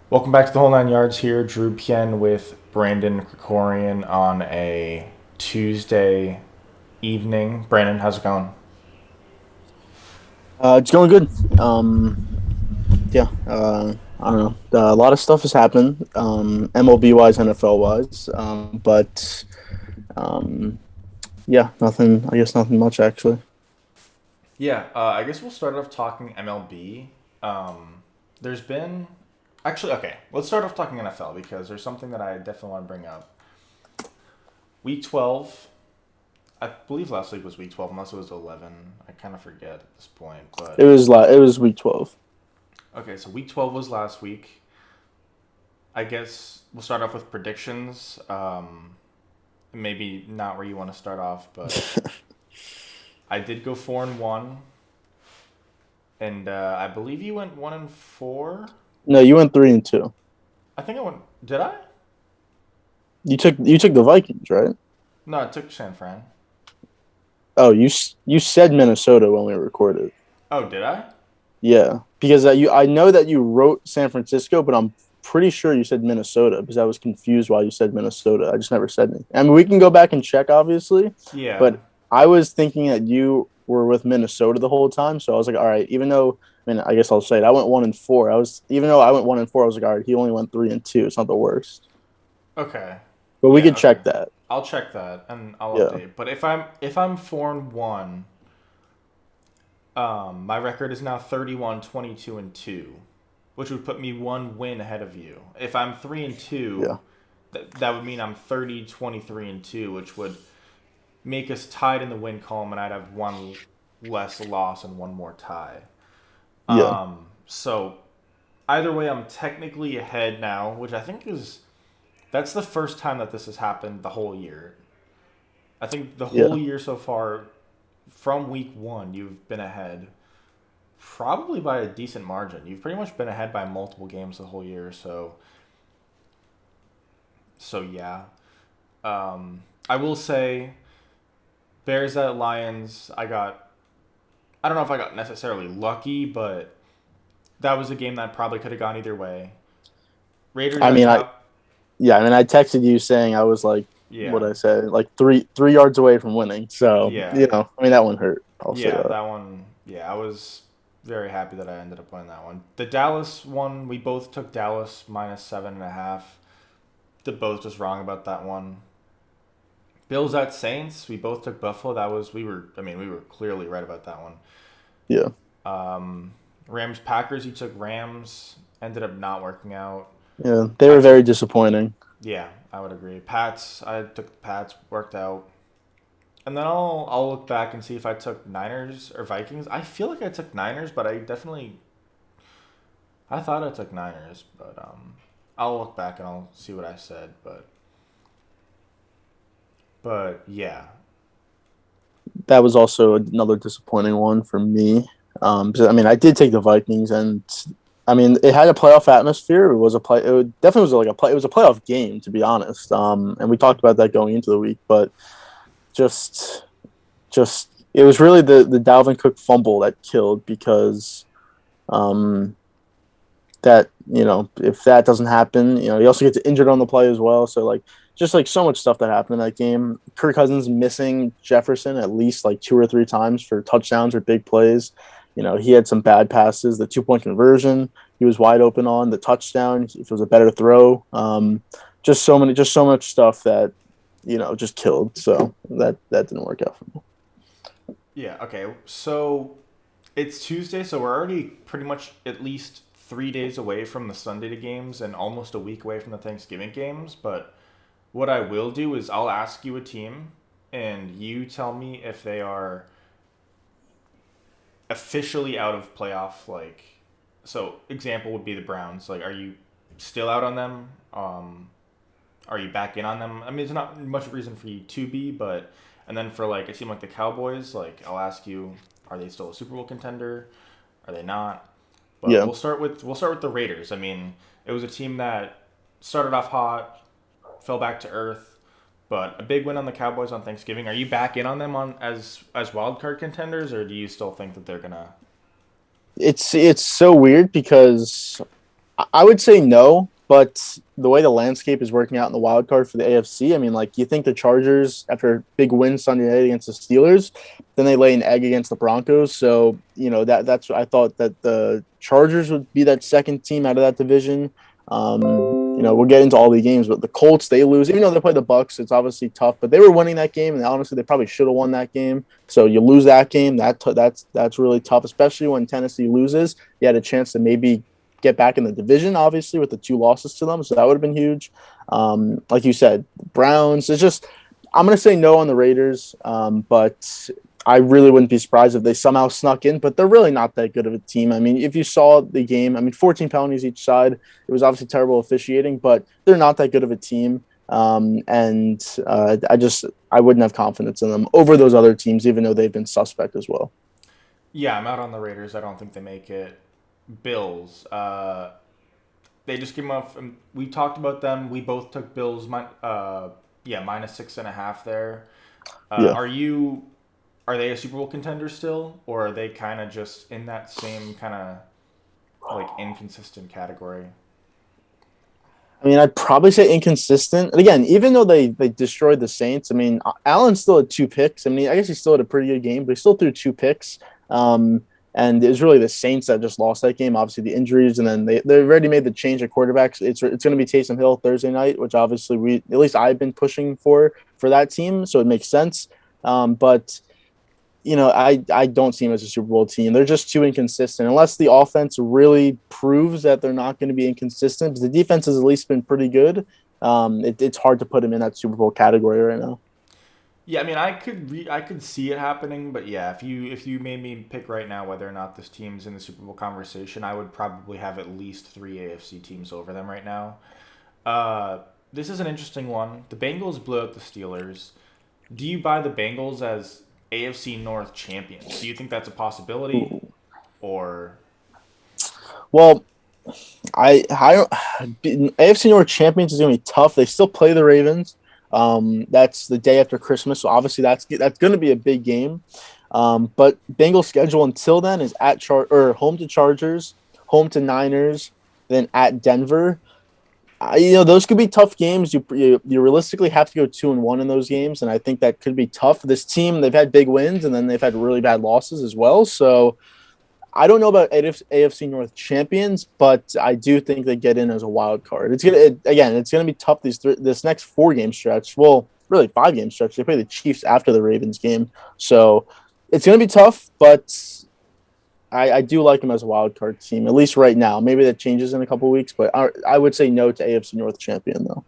Welcome back to the Whole Nine Yards here. Drew Pien with Brandon Krikorian on a Tuesday evening. Brandon, how's it going? It's going good. Yeah. I don't know. A lot of stuff has happened. MLB wise, NFL wise. But yeah, nothing. I guess nothing much actually. Yeah, I guess we'll start off talking MLB. There's been. Actually, okay, let's start off talking NFL because there's something that I definitely want to bring up. Week 12, I believe last week was week 12, unless it was 11. I kind of forget at this point. It But was it was week 12. okay, so week 12 was last week. I guess we'll start off with predictions. Maybe not where you want to start off, but I did go 4-1, and I believe you went 1-4. No, you went 3-2. I think I went. Did I? You took the Vikings, right? No, I took San Fran. Oh, you said Minnesota when we recorded. Oh, did I? Yeah, because I know that you wrote San Francisco, but I'm pretty sure you said Minnesota because I was confused why you said Minnesota. I just never said anything. I mean, we can go back and check, obviously, Yeah. but I was thinking that you were with Minnesota the whole time. So I was like, all right, even though I mean, I guess I'll say it. I went 1-4. Even though I went 1-4, I was like, all right, he only went 3-2. It's not the worst, Okay. but we Yeah. could Okay. check that. I'll check that and I'll Yeah, update. But if I'm 4-1, my record is now 31, 22, and 2, which would put me one win ahead of you. If I'm 3-2, yeah, that would mean I'm 30, 23, and 2, which would make us tied in the win column, and I'd have one less loss and one more tie. yeah, So either way, I'm technically ahead now, which I think is that's the first time that this has happened the whole year. I think the whole yeah. year so far, from week one, you've been ahead, probably by a decent margin. You've pretty much been ahead by multiple games the whole year. So yeah. I will say Bears at Lions. I don't know if I got necessarily lucky, but that was a game that probably could have gone either way. Raiders I at mean, Cow. I texted you saying I was like, what Yeah, I said, like three yards away from winning. So yeah, I mean, that one hurt. I'll say yeah. that. That one. Yeah, I was very happy that I ended up winning that one. The Dallas one, we both took Dallas minus 7.5. The both just wrong about that one. Bills at Saints, we both took Buffalo. That was we were. I mean, we were clearly right about that one. Yeah, Rams Packers, you took Rams. Ended up not working out. yeah. They I were took very disappointing. Yeah, I would agree. Pats, I took the Pats, worked out. And then I'll look back and see if I took Niners or Vikings. I feel like I took Niners, but I thought I took Niners, but I'll look back and I'll see what I said, but yeah. That was also another disappointing one for me. Because, I mean, I did take the Vikings, and I mean, it had a playoff atmosphere. It was a play. It definitely was like a play. It was a playoff game, to be honest. And we talked about that going into the week, but just, just it was really the Dalvin Cook fumble that killed because um, that if that doesn't happen, he also gets injured on the play as well. So like just like so much stuff that happened in that game. Kirk Cousins missing Jefferson at least like two or three times for touchdowns or big plays. He had some bad passes. The 2-point conversion he was wide open on the touchdown. If it was a better throw, just so much stuff that just killed. So that didn't work out for me. Yeah, okay. So it's Tuesday, so we're already pretty much at least 3 days away from the Sunday games and almost a week away from the Thanksgiving games, but what I will do is I'll ask you a team and you tell me if they are officially out of playoff, like, so example would be the Browns. Like, are you still out on them? Are you back in on them? I mean, there's not much reason for you to be, but and then for like a team like the Cowboys, like I'll ask you, are they still a Super Bowl contender? Are they not? But Yeah. we'll start with the Raiders. I mean, it was a team that started off hot, fell back to earth, but a big win on the Cowboys on Thanksgiving. Are you back in on them on as wild card contenders, or do you still think that they're gonna? It's so weird because I would say no, but the way the landscape is working out in the wild card for the AFC, I mean, like you think the Chargers after a big win Sunday night against the Steelers, then they lay an egg against the Broncos. So that's what I thought that the Chargers would be that second team out of that division. We'll get into all the games, but the Colts they lose, even though they play the Bucks, it's obviously tough. But they were winning that game, and honestly, they probably should have won that game. So you lose that game, that's really tough, especially when Tennessee loses. You had a chance to maybe get back in the division, obviously, with the two losses to them. So that would have been huge. Like you said, Browns. It's just I'm going to say no on the Raiders, but I really wouldn't be surprised if they somehow snuck in. But they're really not that good of a team. I mean, if you saw the game, I mean, 14 penalties each side. It was obviously terrible officiating, but they're not that good of a team. I wouldn't have confidence in them over those other teams, even though they've been suspect as well. Yeah, I'm out on the Raiders. I don't think they make it. Bills. They just came off. We talked about them. We both took Bills. Yeah, minus 6.5 there. Yeah. Are you? Are they a Super Bowl contender still, or are they kind of just in that same kind of like inconsistent category? I mean, I'd probably say inconsistent. And again, even though they destroyed the Saints, I mean, Allen still had two picks. I mean, I guess he still had a pretty good game, but he still threw two picks. Um, and it was really the Saints that just lost that game. Obviously, the injuries, and then they already made the change at quarterbacks. It's going to be Taysom Hill Thursday night, which obviously we at least I've been pushing for that team, so it makes sense. But I don't see them as a Super Bowl team. They're just too inconsistent. Unless the offense really proves that they're not going to be inconsistent, because the defense has at least been pretty good. It's hard to put them in that Super Bowl category right now. Yeah, I mean, I could see it happening, but yeah, if you made me pick right now whether or not this team's in the Super Bowl conversation, I would probably have at least three AFC teams over them right now. Uh, this is an interesting one. The Bengals blew out the Steelers. Do you buy the Bengals as AFC North champions? Do you think that's a possibility, Ooh. or Well, I AFC North champions is going to be tough. They still play the Ravens. That's the day after Christmas, so obviously that's going to be a big game. But Bengals schedule until then is home to Chargers, home to Niners, then at Denver. Those could be tough games. You realistically have to go 2-1 in those games, and I think that could be tough. This team they've had big wins and then they've had really bad losses as well. So I don't know about AFC North champions, but I do think they get in as a wild card. It's gonna be tough this next 4 game stretch. Well, really 5 game stretch. They play the Chiefs after the Ravens game, so it's gonna be tough. But I do like them as a wild card team, at least right now. Maybe that changes in a couple weeks, but I would say no to AFC North champion though.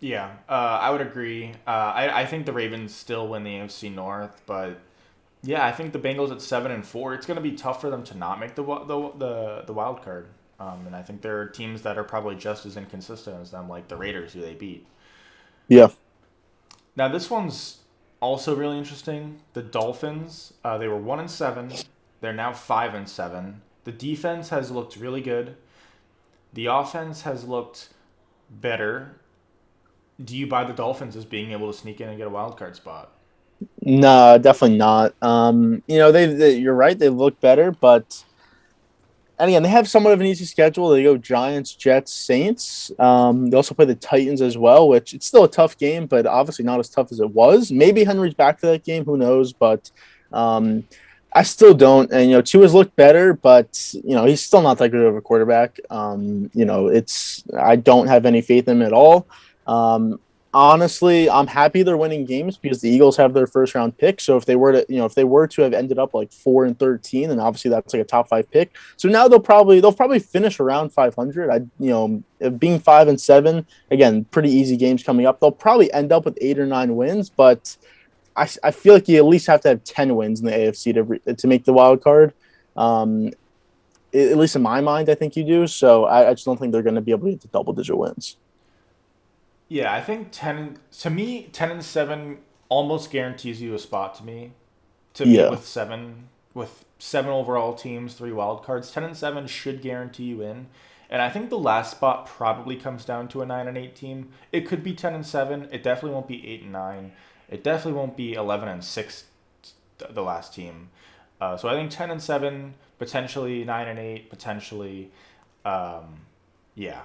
yeah, I would agree. I think the Ravens still win the AFC North, but yeah, I think the Bengals at 7-4. It's going to be tough for them to not make the wild card. And I think there are teams that are probably just as inconsistent as them, like the Raiders, who they beat. Yeah. Now this one's also really interesting. The Dolphins, they were 1-7. They're now 5-7. The defense has looked really good. The offense has looked better. Do you buy the Dolphins as being able to sneak in and get a wild card spot? No, definitely not. You're right. They look better, but and again, they have somewhat of an easy schedule. They go Giants, Jets, Saints. They also play the Titans as well, which it's still a tough game, but obviously not as tough as it was. Maybe Henry's back to that game. Who knows? But um, I still don't. And Tua's looked better, but he's still not that good of a quarterback. It's I don't have any faith in him at all. Um, Honestly, I'm happy they're winning games because the Eagles have their first round pick. So if they were to have ended up like 4-13, then obviously that's like a top 5 pick. So now they'll probably finish around 500. Being 5-7 again, pretty easy games coming up. They'll probably end up with 8 or 9 wins, but I feel like you at least have to have 10 wins in the AFC to make the wild card. Um, at least in my mind, I think you do. So I just don't think they're going to be able to get to double-digit wins. Yeah, I think 10-7 almost guarantees you a spot to me. To me, Yeah, with seven overall teams, three wild cards, 10-7 should guarantee you in. And I think the last spot probably comes down to a 9-8 team. It could be 10-7. It definitely won't be 8-9. It definitely won't be 11-6. The last team. So I think 10-7, potentially 9-8, potentially Yeah.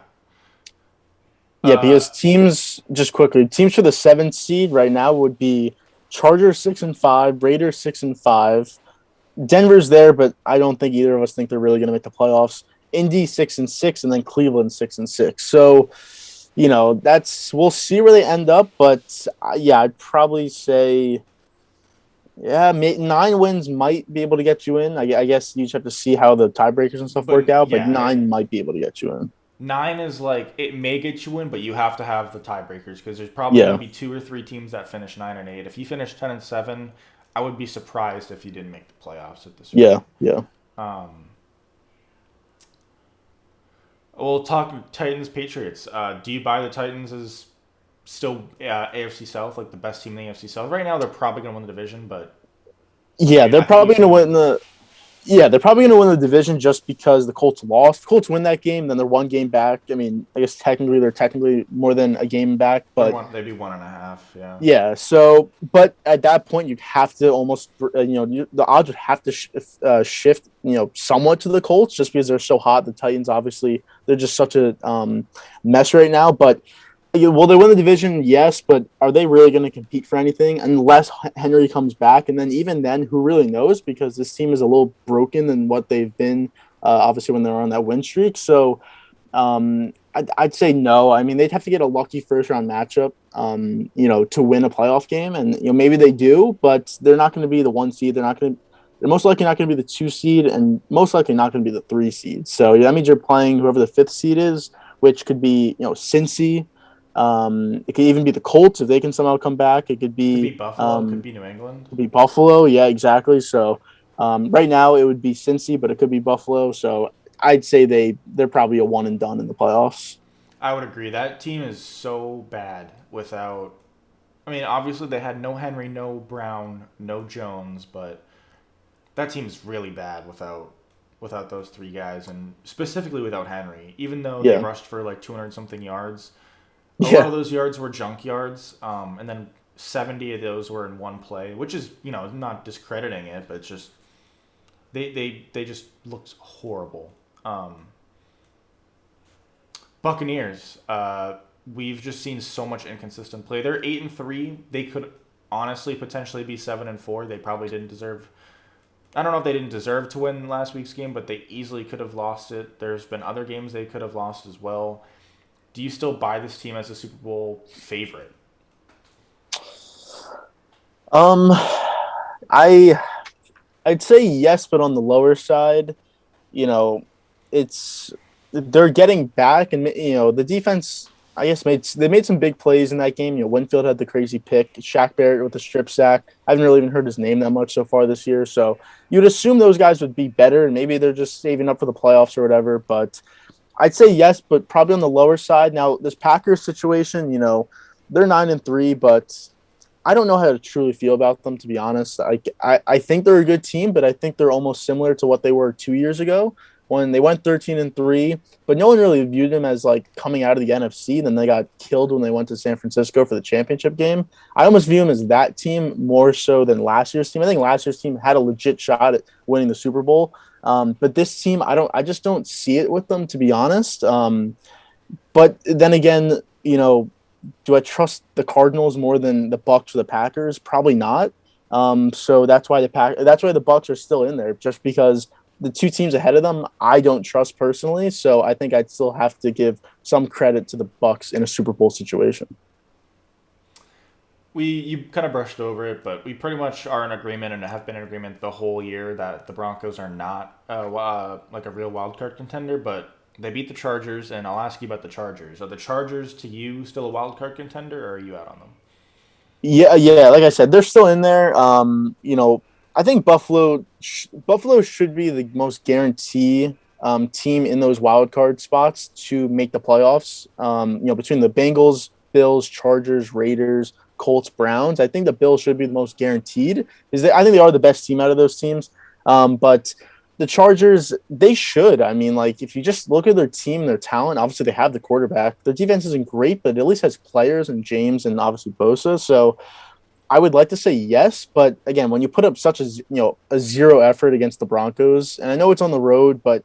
Yeah, Uh, because teams for the seventh seed right now would be Chargers 6-5, Raiders 6-5. Denver's there, but I don't think either of us think they're really going to make the playoffs. Indy 6-6, and then Cleveland 6-6. So, that's we'll see where they end up. But yeah, I'd probably say, yeah, 9 wins might be able to get you in. I guess you just have to see how the tiebreakers and stuff work but out. But yeah, 9 might be able to get you in. nine is like it may get you in, but you have to have the tiebreakers because there's probably going Yeah, to be two or three teams that finish 9-8. If you finish 10-7, I would be surprised if you didn't make the playoffs at this yeah, rate. yeah. Um, we'll talk Titans Patriots. Do you buy the Titans as still AFC South, like the best team in the AFC South? Right now, they're probably going to win the division, but Yeah, they're I think we've probably going to seen. win the Yeah, they're probably going to win the division just because the Colts lost. Colts win that game, then they're 1 game back. I mean, I guess technically they're technically more than a game back, but They'd be 1.5. Yeah. yeah. So, but at that point, you'd have to almost, the odds would have to shift, somewhat to the Colts just because they're so hot. The Titans, obviously, they're just such a mess right now. But will they win the division? Yes, but are they really going to compete for anything unless Henry comes back? And then even then, who really knows? Because this team is a little broken than what they've been, obviously, when they're on that win streak. So I'd say no. I mean, they'd have to get a lucky first round matchup, to win a playoff game, and maybe they do, but they're not going to be the 1 seed. They're not going to. They're most likely not going to be the 2 seed, and most likely not going to be the 3 seed. So that means you're playing whoever the fifth seed is, which could be Cincy. It could even be the Colts if they can somehow come back. It Could be Buffalo. Could be New England. could be Buffalo. Yeah, exactly. So right now it would be Cincy, but it could be Buffalo. So I'd say they're probably a one and done in the playoffs. I would agree. That team is so bad without. I mean, obviously they had no Henry, no Brown, no Jones, but that team's really bad without those three guys, and specifically without Henry. Even though they Yeah, rushed for like 200 something yards, a lot yeah, of those yards were junk yards, and then 70 of those were in one play, which is not discrediting it, but it's just they just looked horrible. Buccaneers, we've just seen so much inconsistent play. They're 8-3. They could honestly potentially be 7-4. They probably didn't deserve. I don't know if they didn't deserve to win last week's game, but they easily could have lost it. There's been other games they could have lost as well. Do you still buy this team as a Super Bowl favorite? Um, I I'd say yes, but on the lower side. You know, it's they're getting back, and the defense. I guess they made some big plays in that game. Winfield had the crazy pick. Shaq Barrett with the strip sack. I haven't really even heard his name that much so far this year. So you'd assume those guys would be better, and maybe they're just saving up for the playoffs or whatever. But I'd say yes, but probably on the lower side. Now this Packers situation, they're 9-3, but I don't know how to truly feel about them, to be honest. I think they're a good team, but I think they're almost similar to what they were 2 years ago when they went 13-3. But no one really viewed them as like coming out of the NFC. Then they got killed when they went to San Francisco for the championship game. I almost view them as that team more so than last year's team. I think last year's team had a legit shot at winning the Super Bowl. But this team, I just don't see it with them, to be honest. But then again, do I trust the Cardinals more than the Bucks or the Packers? Probably not. So that's why the Bucks are still in there, just because the two teams ahead of them I don't trust personally. So I think I'd still have to give some credit to the Bucks in a Super Bowl situation. You kind of brushed over it, but we pretty much are in agreement and have been in agreement the whole year that the Broncos are not like a real wild card contender, but they beat the Chargers, and I'll ask you about the Chargers. Are the Chargers to you still a wild card contender, or are you out on them? Yeah, yeah. Like I said, they're still in there. I think Buffalo should be the most guarantee team in those wild card spots to make the playoffs. Between the Bengals, Bills, Chargers, Raiders, Colts, Browns, I think the Bills should be the most guaranteed. I think they are the best team out of those teams. But the Chargers, they should. I mean, like if you just look at their team, their talent, obviously they have the quarterback. Their defense isn't great, but it at least has players and James and obviously Bosa. So I would like to say yes, but again, when you put up such a zero effort against the Broncos, and I know it's on the road, but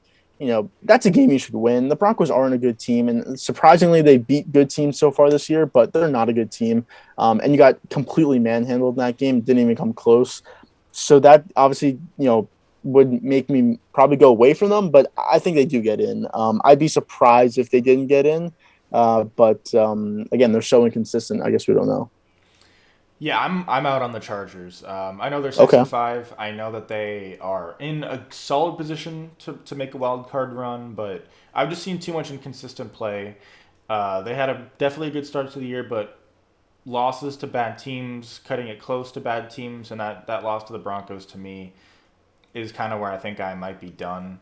that's a game you should win. The Broncos aren't a good team, and surprisingly, they beat good teams so far this year, but they're not a good team. And you got completely manhandled in that game, didn't even come close. So that obviously, would make me probably go away from them, but I think they do get in. I'd be surprised if they didn't get in. But again, they're so inconsistent. I guess we don't know. Yeah, I'm out on the Chargers. I know they're six Okay. and five. I know that they are in a solid position to make a wild card run, but I've just seen too much inconsistent play. They had definitely a good start to the year, but losses to bad teams, cutting it close to bad teams, and that loss to the Broncos to me is kind of where I think I might be done.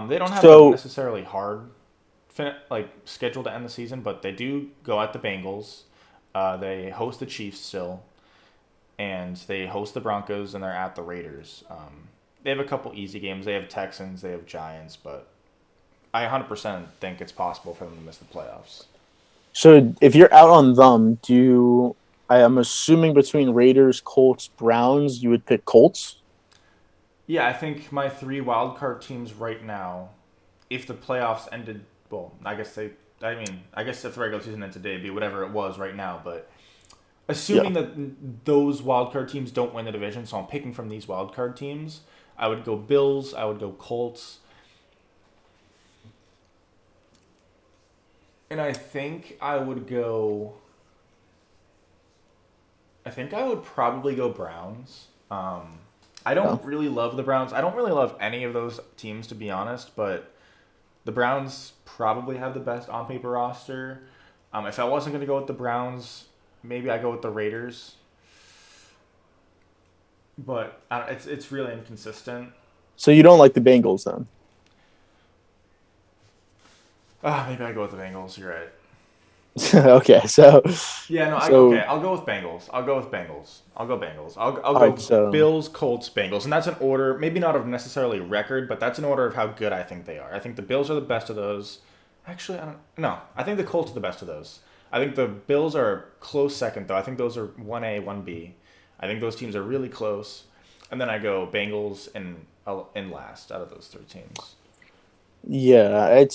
They don't have a So necessarily hard schedule to end the season, but they do go at the Bengals. They host the Chiefs still, and they host the Broncos, and they're at the Raiders. They have a couple easy games. They have Texans, they have Giants, but I 100% think it's possible for them to miss the playoffs. So if you're out on them, I am assuming between Raiders, Colts, Browns, you would pick Colts. Yeah, I think my three wild card teams right now, if the playoffs ended, well, I guess if the regular season ended today, it'd be whatever it was right now. But Yeah. assuming that those wild card teams don't win the division, so I'm picking from these wild card teams, I would go Bills, I would go Colts, and I think I would probably go Browns. I Yeah. don't really love the Browns. I don't really love any of those teams to be honest, but the Browns probably have the best on paper roster. If I wasn't going to go with the Browns, maybe I go with the Raiders. But it's really inconsistent. So you don't like the Bengals then? Maybe I go with the Bengals. You're right. Okay. So Yeah, no, okay. so I'll go with Bengals. I'll go with Bengals. I'll go Bengals. I'll all right. go So Bills, Colts, Bengals, and that's an order. Maybe not of necessarily record, but that's an order of how good I think they are. I think the Bills are the best of those. Actually, I don't. No, I think the Colts are the best of those. I think the Bills are a close second, though. I think those are 1A, 1B. I think those teams are really close, and then I go Bengals in last out of those three teams. yeah,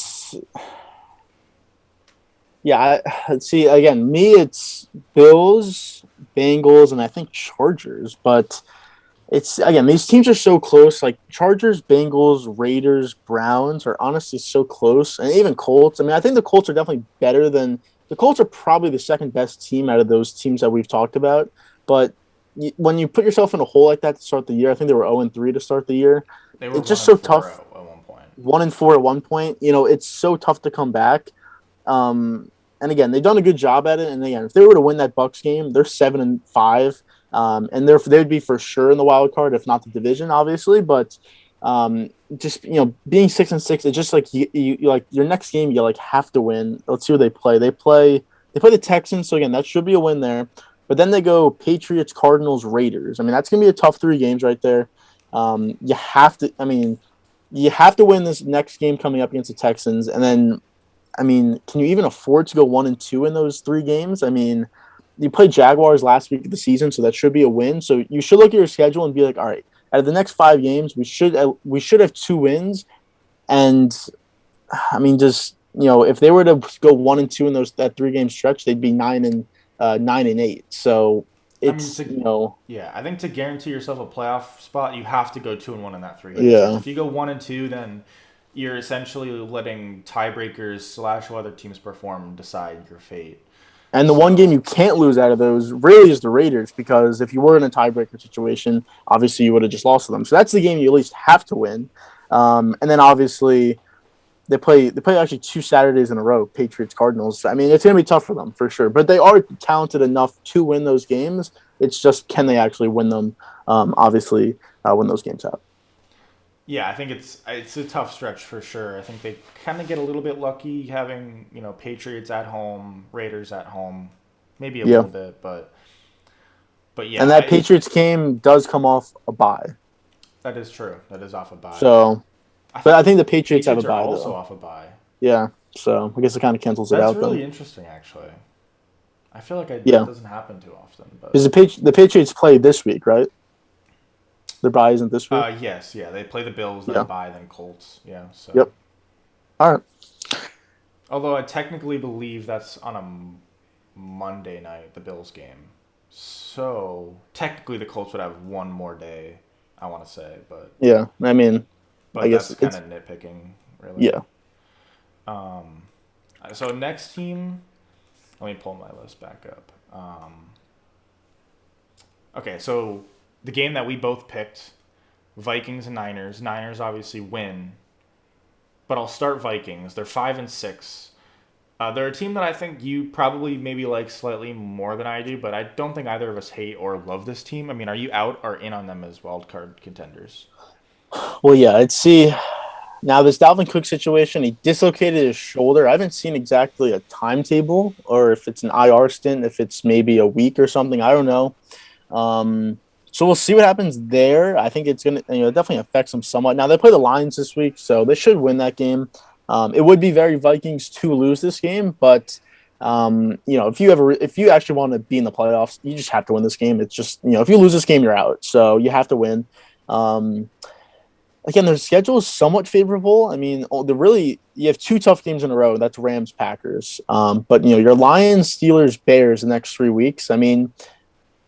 see again, me it's Bills, Bengals, and I think Chargers, but it's again these teams are so close. Like Chargers, Bengals, Raiders, Browns are honestly so close, and even Colts. I mean, I think the Colts are definitely better than the Colts are probably the second best team out of those teams that we've talked about. But when you put yourself in a hole like that to start the year, I think they were 0-3 to start the year. They were It's one just and so four tough. at one point. 1-4 at one point. It's so tough to come back. And again, they've done a good job at it. And again, if they were to win that Bucks game, they're 7-5, and they'd be for sure in the wild card, if not the division, obviously. But just being 6-6, it's just like you like your next game, you like have to win. Let's see who they play. They play the Texans, so again, that should be a win there. But then they go Patriots, Cardinals, Raiders. I mean, that's gonna be a tough three games right there. You have to. I mean, you have to win this next game coming up against the Texans, and then I mean, can you even afford to go 1-2 in those three games? I mean, you played Jaguars last week of the season, so that should be a win. So you should look at your schedule and be like, all right, out of the next 5 games, we should have 2 wins. And I mean, just if they were to go 1-2 in that 3 game stretch, they'd be 9-8. So I mean, it's yeah, I think to guarantee yourself a playoff spot, you have to go 2-1 in that three game stretch. yeah. If you go 1-2, then you're essentially letting tiebreakers slash how other teams perform decide your fate. And the one game So you can't lose out of those really is the Raiders, because if you were in a tiebreaker situation, obviously you would have just lost to them. So that's the game you at least have to win. And then obviously they play actually 2 Saturdays in a row, Patriots Cardinals. I mean, it's going to be tough for them for sure, but they are talented enough to win those games. It's just can they actually win them? Obviously, win those games out. yeah, I think it's a tough stretch for sure. I think they kind of get a little bit lucky having Patriots at home, Raiders at home, maybe a Yeah, little bit, but yeah, and that Patriots game does come off a bye. that is true. That is off a bye. So, I but think I the think the Patriots have a Patriots are bye also though. off a bye. Yeah, so I guess it kind of cancels it That's out then. really interesting, actually. I feel like that Yeah, doesn't happen too often, but because the Patriots play this week, right? Their bye isn't this week. yes, yeah, they play the Bills, then Yeah. bye, then Colts. Yeah, so Yep. All right. Although I technically believe that's on a Monday night, the Bills game. So technically, the Colts would have one more day. I want to say, but Yeah. I mean, I guess that's kind it's of nitpicking, really. yeah. Um, so next team, let me pull my list back up. Okay, so the game that we both picked, Vikings and Niners. Niners obviously win, but I'll start Vikings. They're 5-6. They're a team that I think you probably maybe like slightly more than I do, but I don't think either of us hate or love this team. I mean, are you out or in on them as wild card contenders? Well, yeah. Let's see. Now, this Dalvin Cook situation, he dislocated his shoulder. I haven't seen exactly a timetable or if it's an IR stint, if it's maybe a week or something. I don't know. So we'll see what happens there. I think it's gonna, it definitely affects them somewhat. Now they play the Lions this week, so they should win that game. It would be very Vikings to lose this game, but if you actually want to be in the playoffs, you just have to win this game. It's just if you lose this game, you're out. So you have to win. Um, Again, their schedule is somewhat favorable. I mean, you have two tough games in a row. That's Rams, Packers. But your Lions, Steelers, Bears the next 3 weeks. I mean,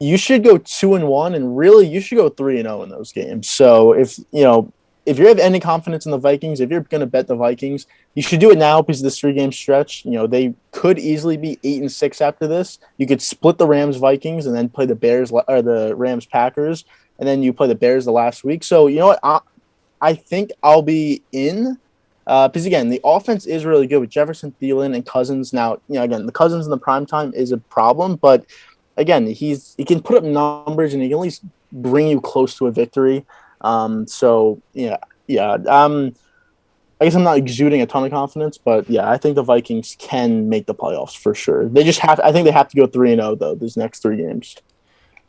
you should go 2-1, and really you should go 3-0 in those games. So if you have any confidence in the Vikings, if you're going to bet the Vikings, you should do it now because of this 3 game stretch. They could easily be 8-6 after this. You could split the Rams Vikings and then play the Bears or the Rams Packers, and then you play the Bears the last week. So you know what? I think I'll be in because again, the offense is really good with Jefferson, Thielen, and Cousins. Now, again, the Cousins in the prime time is a problem, but again, he can put up numbers and he can at least bring you close to a victory. So yeah. I guess I'm not exuding a ton of confidence, but yeah, I think the Vikings can make the playoffs for sure. They just have. I think they have to go 3-0 though. These next 3 games.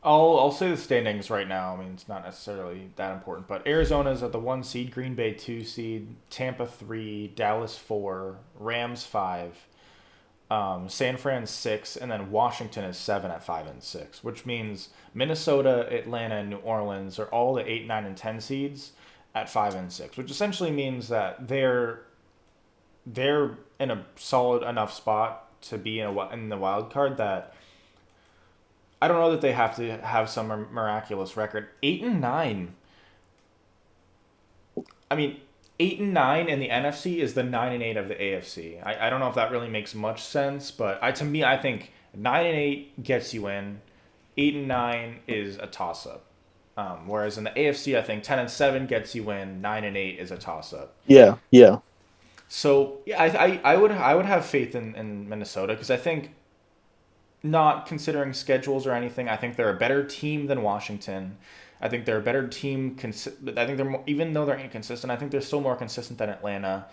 I'll say the standings right now. I mean, it's not necessarily that important, but Arizona's at the 1 seed, Green Bay 2 seed, Tampa 3, Dallas 4, Rams 5, San Fran 6, and then Washington is 7 at 5-6, which means Minnesota, Atlanta, and New Orleans are all the 8, 9, and 10 seeds at 5-6, which essentially means that they're in a solid enough spot to be in the wild card that I don't know that they have to have some miraculous record. 8-9. I mean, 8-9 in the NFC is the 9-8 of the AFC. I don't know if that really makes much sense, but to me, I think 9-8 gets you in. 8-9 is a toss up. Whereas in the AFC, I think 10-7 gets you in. 9-8 is a toss up. Yeah, yeah, So yeah, I would have faith in Minnesota because I think, not considering schedules or anything, I think they're a better team than Washington. I think they're a better team. I think they're more, even though they're inconsistent, I think they're still more consistent than Atlanta,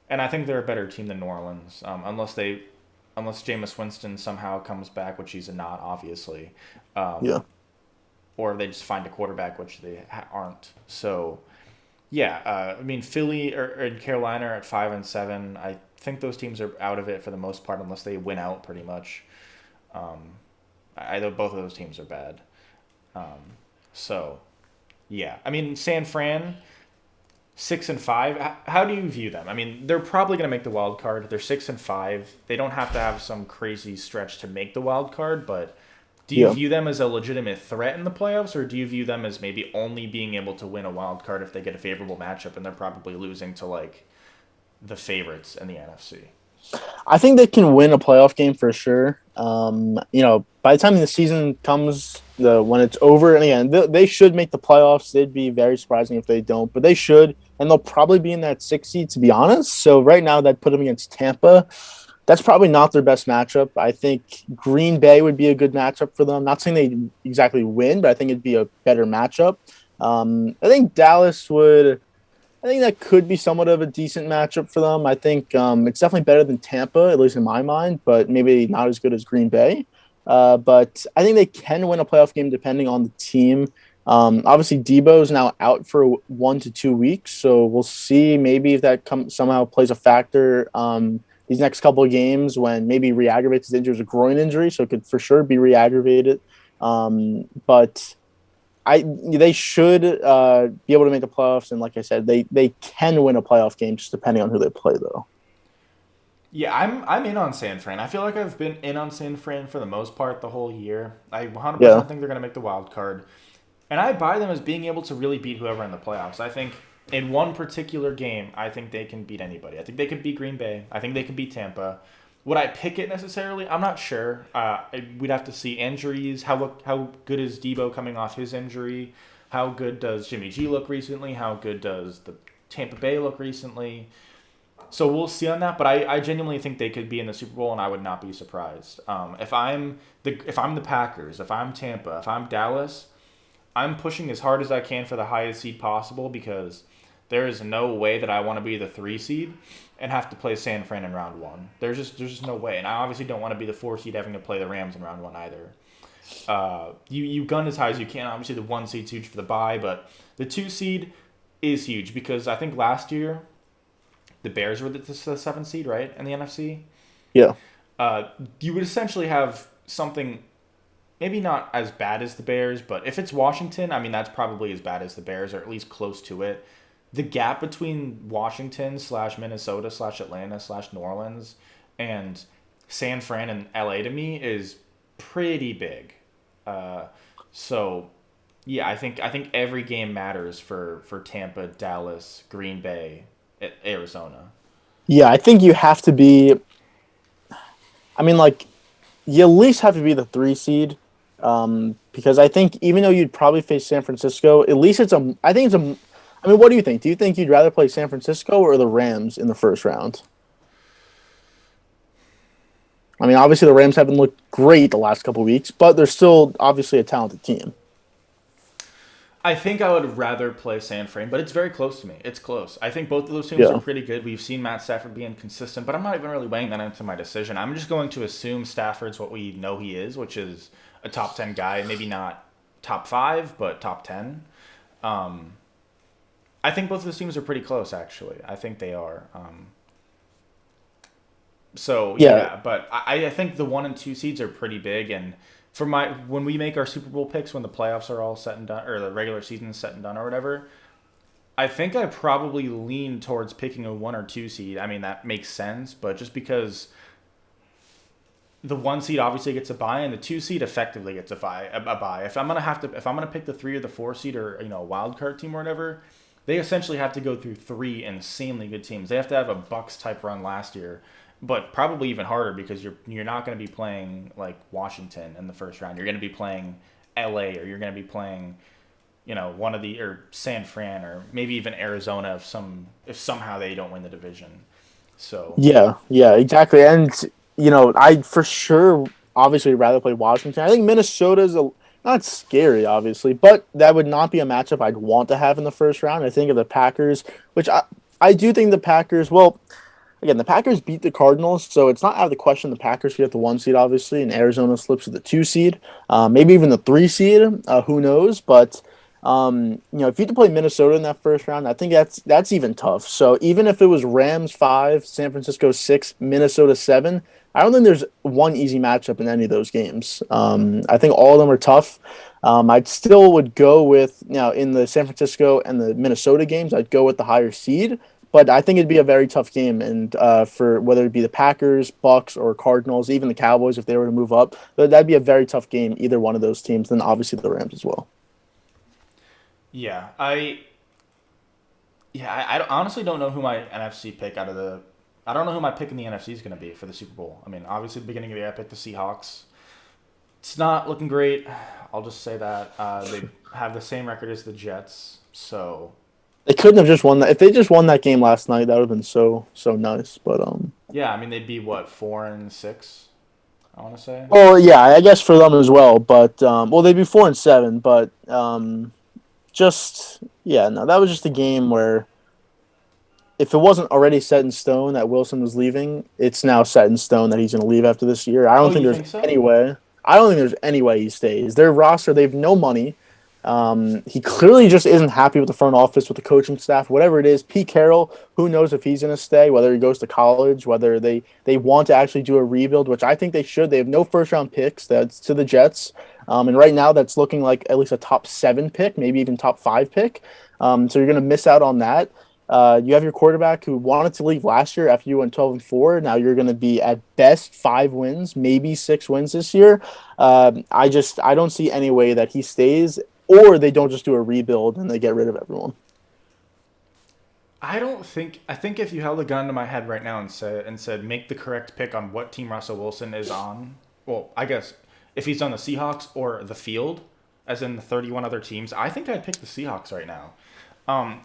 and I think they're a better team than New Orleans. Unless Jameis Winston somehow comes back, which he's not, obviously, yeah. or they just find a quarterback, which they aren't. So yeah, I mean Philly or Carolina are at 5-7. I think those teams are out of it for the most part, unless they win out pretty much. Either both of those teams are bad. So, yeah. I mean, San Fran, 6-5. How do you view them? I mean, they're probably going to make the wild card. They're 6-5. They don't have to have some crazy stretch to make the wild card, but do you Yeah. view them as a legitimate threat in the playoffs, or do you view them as maybe only being able to win a wild card if they get a favorable matchup and they're probably losing to like the favorites in the NFC? I think they can win a playoff game for sure. By the time the season comes, when it's over, and again, they should make the playoffs. It'd be very surprising if they don't, but they should, and they'll probably be in that 6 seed, to be honest. So right now, that put them against Tampa. That's probably not their best matchup. I think Green Bay would be a good matchup for them. Not saying they exactly win, but I think it'd be a better matchup. I think Dallas would. I think that could be somewhat of a decent matchup for them. I think it's definitely better than Tampa, at least in my mind, but maybe not as good as Green Bay. But I think they can win a playoff game depending on the team. Obviously, Debo is now out for 1 to 2 weeks, so we'll see maybe if that somehow plays a factor these next couple of games when maybe re-aggravates his injury, a groin injury, so it could for sure be re-aggravated. But they should be able to make the playoffs, and like I said, they can win a playoff game just depending on who they play, though. Yeah, I'm in on San Fran. I feel like I've been in on San Fran for the most part the whole year. I Yeah. 100% think they're going to make the wild card. And I buy them as being able to really beat whoever in the playoffs. I think in one particular game, I think they can beat anybody. I think they could beat Green Bay. I think they can beat Tampa. Would I pick it necessarily? I'm not sure. We'd have to see injuries. How good is Debo coming off his injury? How good does Jimmy G look recently? How good does the Tampa Bay look recently? So we'll see on that, but I genuinely think they could be in the Super Bowl, and I would not be surprised. If I'm the Packers, if I'm Tampa, if I'm Dallas, I'm pushing as hard as I can for the highest seed possible because there is no way that I want to be the 3 seed and have to play San Fran in round one. There's just no way, and I obviously don't want to be the 4 seed having to play the Rams in round one either. You gun as high as you can. Obviously, the 1 seed's huge for the bye, but the 2 seed is huge because I think last year the Bears were the 7 seed, right, in the NFC. Yeah. Uh, you would essentially have something maybe not as bad as the Bears, but if it's Washington, I mean that's probably as bad as the Bears, or at least close to it. The gap between Washington slash Minnesota slash Atlanta slash New Orleans and San Fran and LA to me is pretty big. Uh, so yeah, I think every game matters for Tampa, Dallas, Green Bay, Arizona. Yeah, I think you have to be. I mean, like you at least have to be the 3 seed, because I think even though you'd probably face San Francisco, at least it's a. I think it's a. I mean, what do you think? Do you think you'd rather play San Francisco or the Rams in the first round? I mean, obviously the Rams haven't looked great the last couple of weeks, but they're still obviously a talented team. I think I would rather play San Fran, but it's very close to me. It's close. I think both of those teams are Yeah. pretty good. We've seen Matt Stafford being consistent, but I'm not even really weighing that into my decision. I'm just going to assume Stafford's what we know he is, which is a top 10 guy, maybe not top 5, but top 10. Um, I think both of those teams are pretty close, actually. I think they are. So Yeah. yeah, but I think the 1 and 2 seeds are pretty big, and for my when we make our Super Bowl picks when the playoffs are all set and done or the regular season is set and done or whatever, I think I probably lean towards picking a 1 or 2 seed. I mean that makes sense, but just because the 1 seed obviously gets a bye and the 2 seed effectively gets a bye. If I'm gonna pick the 3 or the 4 seed or a wild card team or whatever, they essentially have to go through 3 insanely good teams. They have to have a Bucks type run last year, but probably even harder because you're not going to be playing like Washington in the first round. You're going to be playing L.A. or you're going to be playing one of the or San Fran or maybe even Arizona if somehow they don't win the division. So Yeah, yeah, exactly. And I for sure obviously rather play Washington. I think Minnesota's not scary, obviously, but that would not be a matchup I'd want to have in the first round. I think of the Packers, which I do think the Packers. Well, again, the Packers beat the Cardinals, so it's not out of the question the Packers get the 1 seed, obviously, and Arizona slips to the 2 seed, maybe even the 3 seed. Who knows? But if you had to play Minnesota in that first round, I think that's even tough. So even if it was Rams 5, San Francisco 6, Minnesota 7, I don't think there's one easy matchup in any of those games. I think all of them are tough. I'd still would go with in the San Francisco and the Minnesota games, I'd go with the higher seed. But I think it'd be a very tough game, and for whether it be the Packers, Bucks, or Cardinals, even the Cowboys, if they were to move up, that'd be a very tough game. Either one of those teams, then obviously the Rams as well. yeah, I honestly don't know who my NFC pick out of the. I don't know who my pick in the NFC is going to be for the Super Bowl. I mean, obviously, at the beginning of the year, I picked the Seahawks. It's not looking great. I'll just say that they have the same record as the Jets. So They couldn't have just won that. If they just won that game last night, that would have been so nice. But yeah, I mean they'd be what 4-6. I want to say. well, yeah, I guess for them as well. But well, they'd be 4-7. But just yeah, no, that was just a game where if it wasn't already set in stone that Wilson was leaving, it's now set in stone that he's going to leave after this year. I Oh, don't think you there's think so? any way. I don't think there's any way he stays. Their roster, they have no money. He clearly just isn't happy with the front office, with the coaching staff, whatever it is. Pete Carroll, who knows if he's going to stay, whether he goes to college, whether they want to actually do a rebuild, which I think they should. They have no first round picks. That's to the Jets. And right now, that's looking like at least a top 7 pick, maybe even top 5 pick. So you're going to miss out on that. You have your quarterback who wanted to leave last year after you went 12-4. Now you're going to be at best 5 wins, maybe 6 wins this year. I don't see any way that he stays, or they don't just do a rebuild and they get rid of everyone. I don't think. I think if you held a gun to my head right now and said make the correct pick on what team Russell Wilson is on, well, I guess if he's on the Seahawks or the field, as in the 31 other teams, I think I'd pick the Seahawks right now.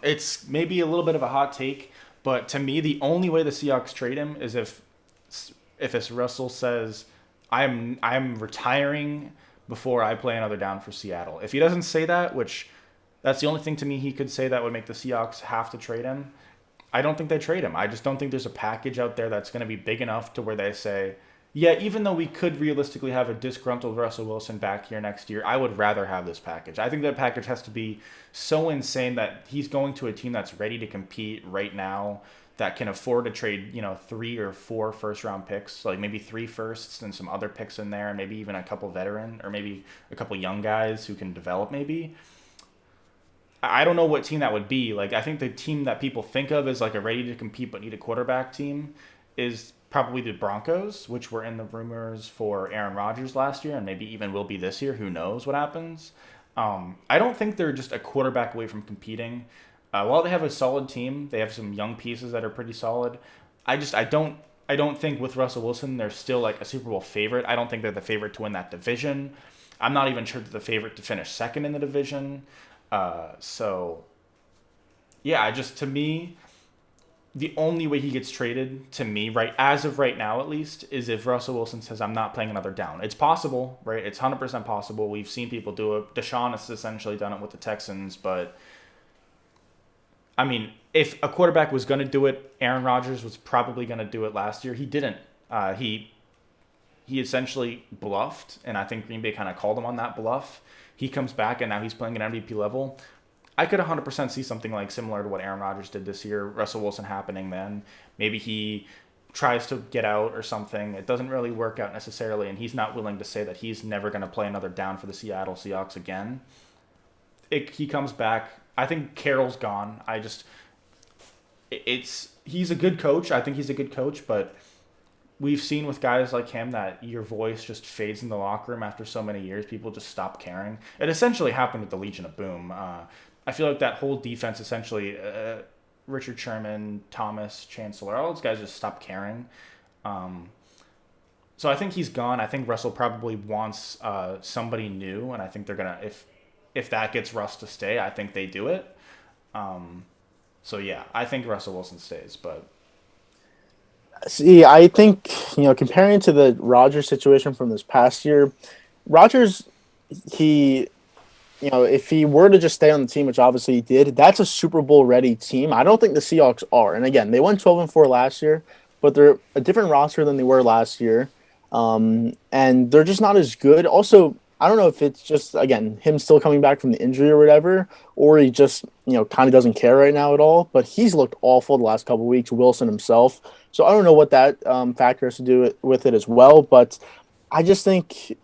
It's maybe a little bit of a hot take, but to me, the only way the Seahawks trade him is if it's Russell says I'm retiring before I play another down for Seattle. If he doesn't say that, which that's the only thing to me he could say that would make the Seahawks have to trade him. I don't think they trade him. I just don't think there's a package out there that's going to be big enough to where they say, yeah, even though we could realistically have a disgruntled Russell Wilson back here next year, I would rather have this package. I think that package has to be so insane that he's going to a team that's ready to compete right now, that can afford to trade, 3 or 4 first round picks, like maybe 3 firsts and some other picks in there, and maybe even a couple veteran or maybe a couple young guys who can develop maybe. I don't know what team that would be. Like, I think the team that people think of as like a ready to compete but need a quarterback team is probably the Broncos, which were in the rumors for Aaron Rodgers last year and maybe even will be this year. Who knows what happens? I don't think they're just a quarterback away from competing. While they have a solid team, they have some young pieces that are pretty solid. I don't think with Russell Wilson they're still like a Super Bowl favorite. I don't think they're the favorite to win that division. I'm not even sure they're the favorite to finish second in the division. So yeah, to me, the only way he gets traded to me, right as of right now at least, is if Russell Wilson says I'm not playing another down. It's possible, right? It's 100% possible. We've seen people do it. Deshaun has essentially done it with the Texans, but I mean, if a quarterback was going to do it, Aaron Rodgers was probably going to do it last year. He didn't. He essentially bluffed, and I think Green Bay kind of called him on that bluff. He comes back, and now he's playing at MVP level. I could 100% see something like similar to what Aaron Rodgers did this year, Russell Wilson happening then. Maybe he tries to get out or something. It doesn't really work out necessarily, and he's not willing to say that he's never going to play another down for the Seattle Seahawks again. He comes back. I think Carroll's gone. He's a good coach. I think he's a good coach, but we've seen with guys like him that your voice just fades in the locker room after so many years. People just stop caring. It essentially happened with the Legion of Boom. I feel like that whole defense essentially, Richard Sherman, Thomas, Chancellor, all those guys just stopped caring. So I think he's gone. I think Russell probably wants somebody new, and I think they're gonna if that gets Russ to stay, I think they do it. So yeah, I think Russell Wilson stays, but See, I think, comparing to the Rodgers situation from this past year, Rodgers, he, if he were to just stay on the team, which obviously he did, that's a Super Bowl ready team. I don't think the Seahawks are. And again, they went 12-4 last year, but they're a different roster than they were last year. And they're just not as good. Also, I don't know if it's just, again, him still coming back from the injury or whatever, or he just, kind of doesn't care right now at all. But he's looked awful the last couple of weeks, Wilson himself. So I don't know what that factor has to do with it as well. But I just think,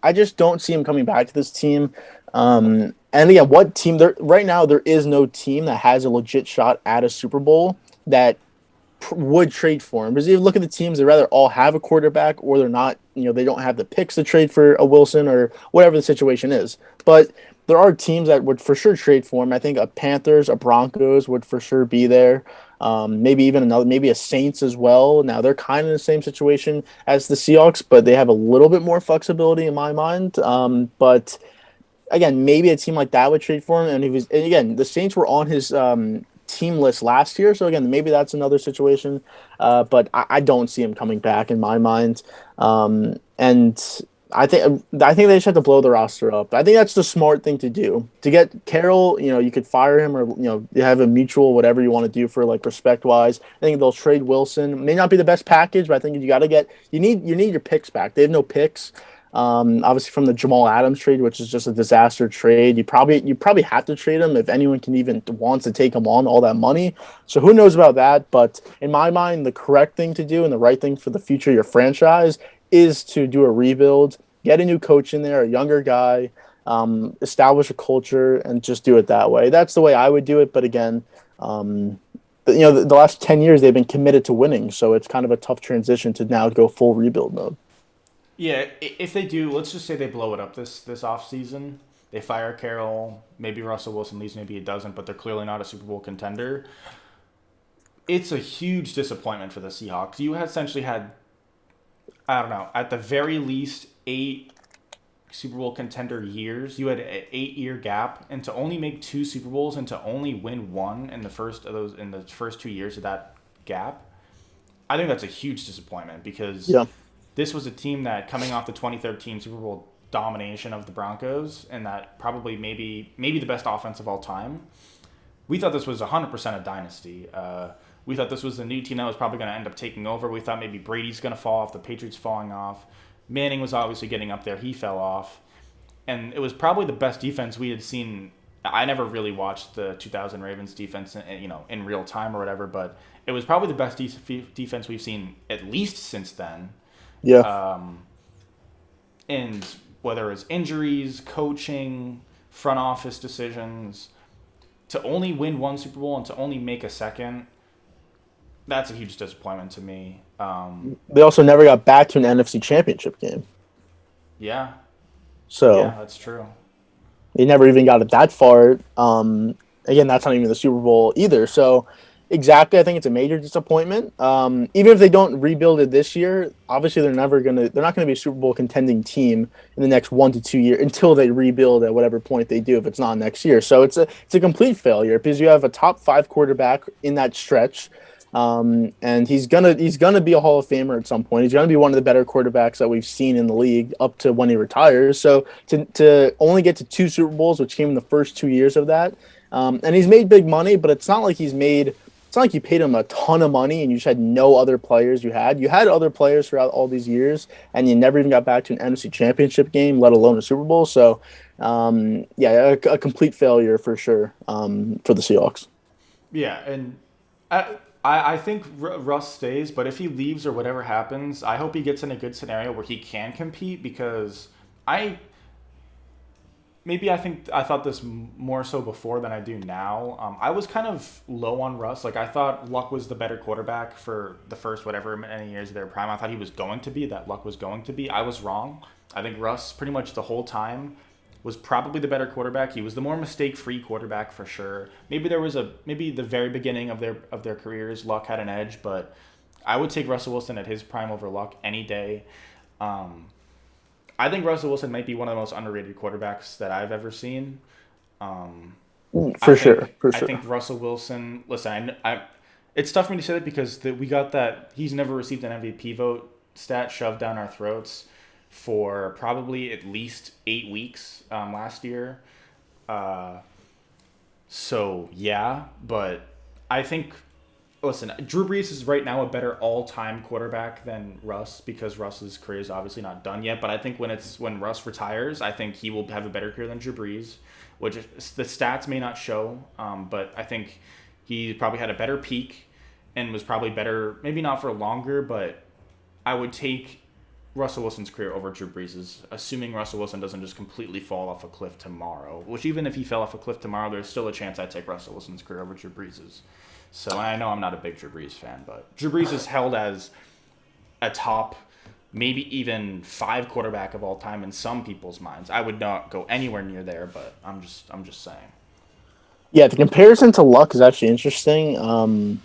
I just don't see him coming back to this team. And again, what team there right now? There is no team that has a legit shot at a Super Bowl that would trade for him. Because if you look at the teams, they rather all have a quarterback or they're not, they don't have the picks to trade for a Wilson or whatever the situation is. But there are teams that would for sure trade for him. I think a Panthers, a Broncos would for sure be there. Maybe even maybe a Saints as well. Now they're kind of in the same situation as the Seahawks, but they have a little bit more flexibility in my mind. But again, maybe a team like that would trade for him. And again, the Saints were on his team list last year, so again, maybe that's another situation. But I don't see him coming back in my mind. And I think they just have to blow the roster up. I think that's the smart thing to do. To get Carroll, you could fire him, or you have a mutual whatever you want to do for like respect wise. I think they'll trade Wilson. May not be the best package, but I think you need your picks back. They have no picks. Obviously from the Jamal Adams trade, which is just a disaster trade. You probably have to trade him if anyone can even wants to take him on all that money. So who knows about that? But in my mind, the correct thing to do and the right thing for the future of your franchise is to do a rebuild, get a new coach in there, a younger guy, establish a culture, and just do it that way. That's the way I would do it. But again, the last 10 years they've been committed to winning, so it's kind of a tough transition to now go full rebuild mode. Yeah, if they do, let's just say they blow it up this off season. They fire Carroll. Maybe Russell Wilson leaves. Maybe he doesn't. But they're clearly not a Super Bowl contender. It's a huge disappointment for the Seahawks. You essentially had, I don't know, at the very least 8 Super Bowl contender years. You had an 8-year gap, and to only make 2 Super Bowls and to only win one in the first 2 years of that gap, I think that's a huge disappointment because Yeah. this was a team that coming off the 2013 Super Bowl domination of the Broncos and that probably maybe the best offense of all time. We thought this was 100% a dynasty. We thought this was the new team that was probably going to end up taking over. We thought maybe Brady's going to fall off, the Patriots falling off. Manning was obviously getting up there. He fell off. And it was probably the best defense we had seen. I never really watched the 2000 Ravens defense in real time or whatever, but it was probably the best defense we've seen at least since then. Yeah. And whether it's injuries, coaching, front office decisions, to only win one Super Bowl and to only make a second, that's a huge disappointment to me. They also never got back to an NFC Championship game. Yeah, So yeah, that's true. they never even got it that far. Again, that's not even the Super Bowl either. So, exactly, I think it's a major disappointment. Even if they don't rebuild it this year, obviously they're not gonna be a Super Bowl contending team in the next 1 to 2 years until they rebuild at whatever point they do. If it's not next year, so it's a complete failure because you have a top 5 quarterback in that stretch. And he's gonna be a Hall of Famer at some point. He's gonna be one of the better quarterbacks that we've seen in the league up to when he retires. So to only get to 2 Super Bowls, which came in the first 2 years of that, and he's made big money, but it's not like it's not like you paid him a ton of money and you just had no other players. You had other players throughout all these years, and you never even got back to an NFC Championship game, let alone a Super Bowl. So, yeah, a complete failure for sure for the Seahawks. Yeah, and I think Russ stays, but if he leaves or whatever happens, I hope he gets in a good scenario where he can compete because I I thought this more so before than I do now. I was kind of low on Russ. Like I thought Luck was the better quarterback for the first whatever many years of their prime. I thought he was going to be that Luck was going to be. I was wrong. I think Russ pretty much the whole time was probably the better quarterback. He was the more mistake-free quarterback for sure. Maybe the very beginning of their careers, Luck had an edge, but I would take Russell Wilson at his prime over Luck any day. I think Russell Wilson might be one of the most underrated quarterbacks that I've ever seen. For sure. I think Russell Wilson. Listen, it's tough for me to say that because we got that he's never received an MVP vote stat shoved down our throats for probably at least 8 weeks last year. So yeah, but I think. Listen, Drew Brees is right now a better all-time quarterback than Russ because Russ's career is obviously not done yet. But I think when Russ retires, I think he will have a better career than Drew Brees, which the stats may not show. But I think he probably had a better peak and was probably better, maybe not for longer, but I would take Russell Wilson's career over Drew Brees's, assuming Russell Wilson doesn't just completely fall off a cliff tomorrow. Which even if he fell off a cliff tomorrow, there's still a chance I'd take Russell Wilson's career over Drew Brees's. So I know I'm not a big Drew Brees fan, but Drew Brees is held as a top, maybe even 5 quarterback of all time in some people's minds. I would not go anywhere near there, but I'm just saying. Yeah, the comparison to Luck is actually interesting. Again,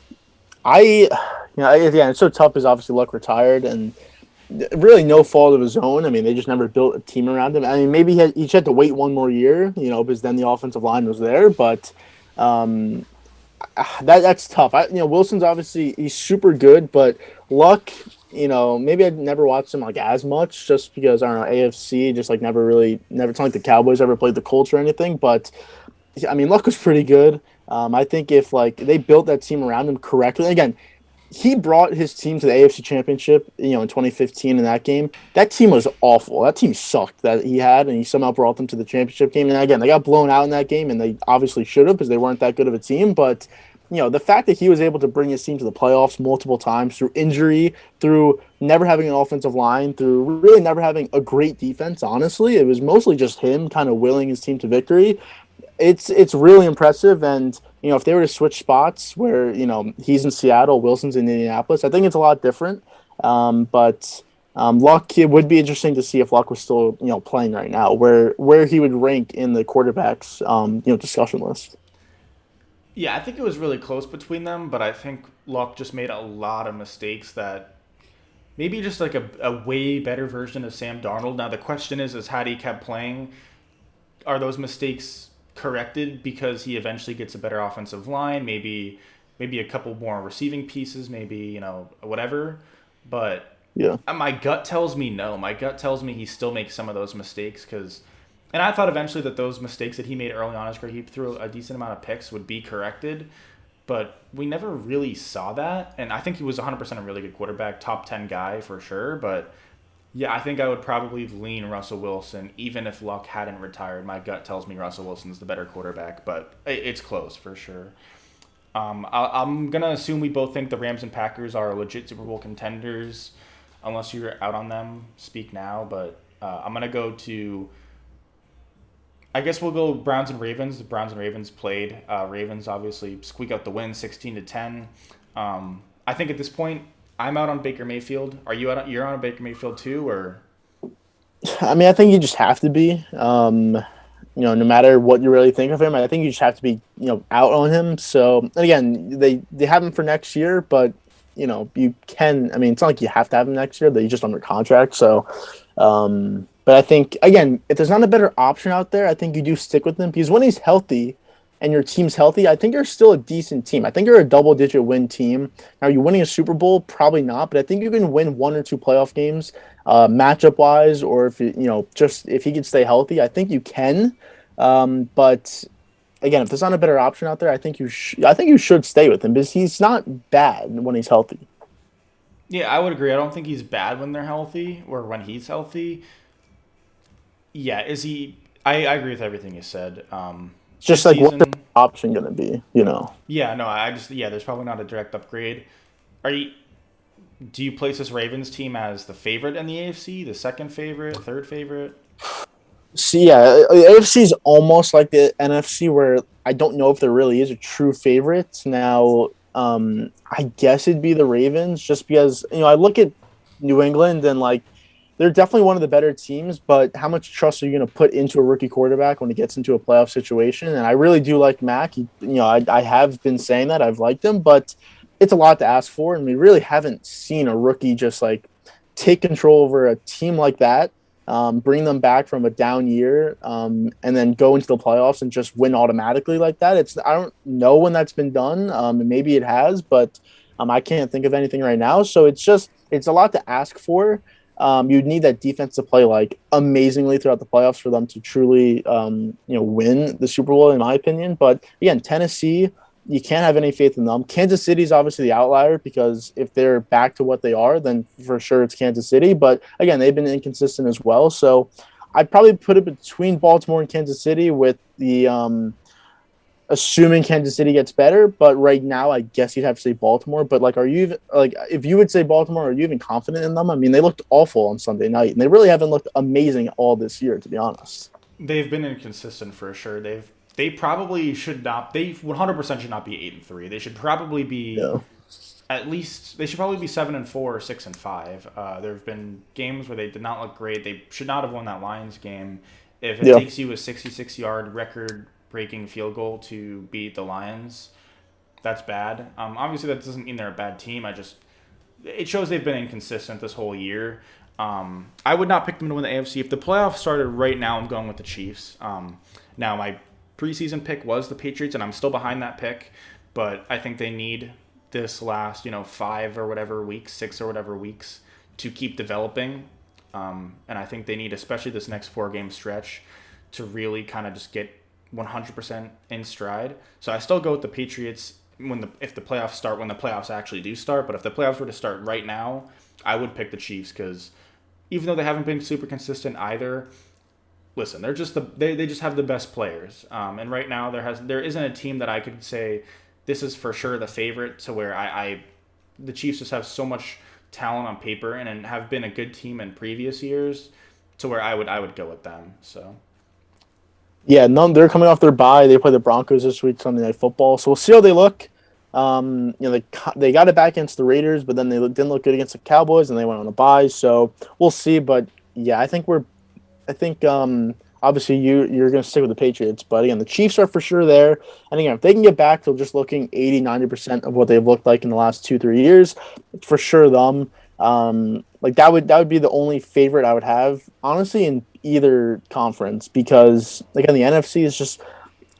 it's so tough because obviously Luck retired and really no fault of his own. I mean, they just never built a team around him. I mean, maybe he just had to wait one more year, because then the offensive line was there, but. That's tough. Wilson's obviously he's super good, but Luck, maybe I'd never watched him like as much just because I don't know AFC just like never. It's not like the Cowboys ever played the Colts or anything, but I mean Luck was pretty good. I think if like they built that team around him correctly, again, he brought his team to the AFC Championship, in 2015 in that game. That team was awful. That team sucked that he had, and he somehow brought them to the championship game. And again, they got blown out in that game, and they obviously should have because they weren't that good of a team. But, the fact that he was able to bring his team to the playoffs multiple times through injury, through never having an offensive line, through really never having a great defense, honestly, it was mostly just him kind of willing his team to victory. it's really impressive. And if they were to switch spots, where he's in Seattle, Wilson's in Indianapolis, I think it's a lot different. But Luck, it would be interesting to see if Luck was still playing right now, where he would rank in the quarterbacks discussion list. Yeah, I think it was really close between them, but I think Luck just made a lot of mistakes that maybe just like a way better version of Sam Darnold. Now the question is had he kept playing, are those mistakes corrected because he eventually gets a better offensive line, maybe a couple more receiving pieces, maybe, whatever. But Yeah. my gut tells me no. My gut tells me he still makes some of those mistakes because and I thought eventually that those mistakes that he made early on in his career, he threw a decent amount of picks, would be corrected. But we never really saw that. And I think he was 100% a really good quarterback, top 10 guy for sure. But yeah, I think I would probably lean Russell Wilson, even if Luck hadn't retired. My gut tells me Russell Wilson's the better quarterback, but it's close for sure. I'm going to assume we both think the Rams and Packers are legit Super Bowl contenders. Unless you're out on them, speak now. But I'm going to go to I guess we'll go Browns and Ravens. The Browns and Ravens played. Ravens obviously squeak out the win, 16-10. I think at this point, I'm out on Baker Mayfield. Are you out? You're on a Baker Mayfield too, or I mean, I think you just have to be. No matter what you really think of him, I think you just have to be, out on him. So, and again, they have him for next year, but you can. I mean, it's not like you have to have him next year. They're just under contract. So, but I think again, if there's not a better option out there, I think you do stick with him because when he's healthy and your team's healthy, I think you're still a decent team. I think you're a double-digit win team. Now, are you winning a Super Bowl? Probably not, but I think you can win one or two playoff games, matchup wise, or if just if he can stay healthy, I think you can. But again, if there's not a better option out there, I think you should stay with him because he's not bad when he's healthy. yeah, I would agree. I don't think he's bad when they're healthy or when he's healthy. Yeah, is he? I agree with everything you said. It's This just like what's the season, option going to be? yeah, no, I just yeah, there's probably not a direct upgrade. Are you? Do you place this Ravens team as the favorite in the AFC, the second favorite, third favorite? See, yeah, AFC is almost like the NFC, where I don't know if there really is a true favorite. Now, I guess it'd be the Ravens, just because I look at New England and like they're definitely one of the better teams, but how much trust are you going to put into a rookie quarterback when he gets into a playoff situation? And I really do like Mac. I have been saying that I've liked him, but it's a lot to ask for, and we really haven't seen a rookie just like take control over a team like that, bring them back from a down year, and then go into the playoffs and just win automatically like that. I don't know when that's been done. And maybe it has, but I can't think of anything right now. So it's a lot to ask for. You'd need that defense to play like amazingly throughout the playoffs for them to truly, win the Super Bowl, in my opinion. But again, Tennessee, you can't have any faith in them. Kansas City is obviously the outlier because if they're back to what they are, then for sure it's Kansas City. But again, they've been inconsistent as well. So I'd probably put it between Baltimore and Kansas City with the assuming Kansas City gets better. But right now, I guess you'd have to say Baltimore. But like, are you even, like if you would say Baltimore, are you even confident in them? I mean, they looked awful on Sunday night, and they really haven't looked amazing all this year, to be honest. They've been inconsistent for sure. They probably should not. They 100% should not be 8-3. They should probably be Yeah. at least. They should probably be 7-4 or 6-5. There have been games where they did not look great. They should not have won that Lions game. If it Yeah. takes you a 66-yard record-breaking field goal to beat the Lions, that's bad. Obviously, that doesn't mean they're a bad team. It shows they've been inconsistent this whole year. I would not pick them to win the AFC. If the playoffs started right now, I'm going with the Chiefs. Now, my preseason pick was the Patriots, and I'm still behind that pick, but I think they need this last, 5 or whatever weeks, 6 or whatever weeks to keep developing. And I think they need, especially this next 4-game stretch, to really kind of just get 100% in stride. So I still go with the Patriots if the playoffs start, when the playoffs actually do start. But if the playoffs were to start right now, I would pick the Chiefs because even though they haven't been super consistent either, listen, they just have the best players. And right now there isn't a team that I could say this is for sure the favorite to where the Chiefs just have so much talent on paper and have been a good team in previous years to where I would go with them. So Yeah, no, they're coming off their bye. They play the Broncos this week, Sunday Night Football. So we'll see how they look. They got it back against the Raiders, but then didn't look good against the Cowboys, and they went on a bye. So we'll see. But yeah, I think obviously you're going to stick with the Patriots, but again, the Chiefs are for sure there. And again, if they can get back to just looking 80-90% of what they've looked like in the last 2-3 years, for sure them. Like that would be the only favorite I would have honestly in either conference because again the NFC is just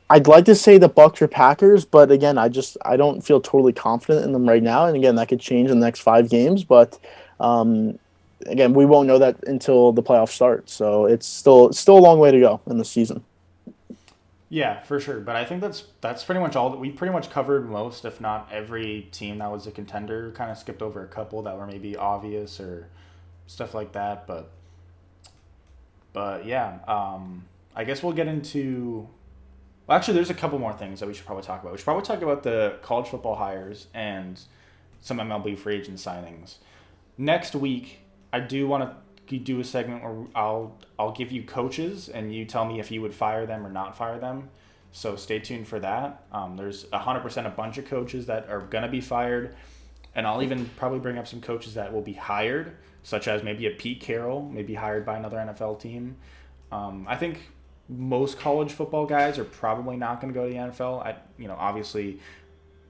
I'd like to say the Bucks or Packers, but again I don't feel totally confident in them right now. And again, that could change in the next 5 games, but um, again, we won't know that until the playoffs start. So it's still a long way to go in the season. Yeah, for sure. But I think that's pretty much all that we pretty much covered most, if not every team that was a contender. Kind of skipped over a couple that were maybe obvious or stuff like that. But yeah, I guess we'll get into. Well, actually, there's a couple more things that we should probably talk about. We should probably talk about the college football hires and some MLB free agent signings. Next week, I do want to do a segment where I'll give you coaches and you tell me if you would fire them or not fire them. So stay tuned for that. There's 100% a bunch of coaches that are gonna be fired, and I'll even probably bring up some coaches that will be hired, such as maybe a Pete Carroll, maybe hired by another NFL team. I think most college football guys are probably not going to go to the NFL. Obviously,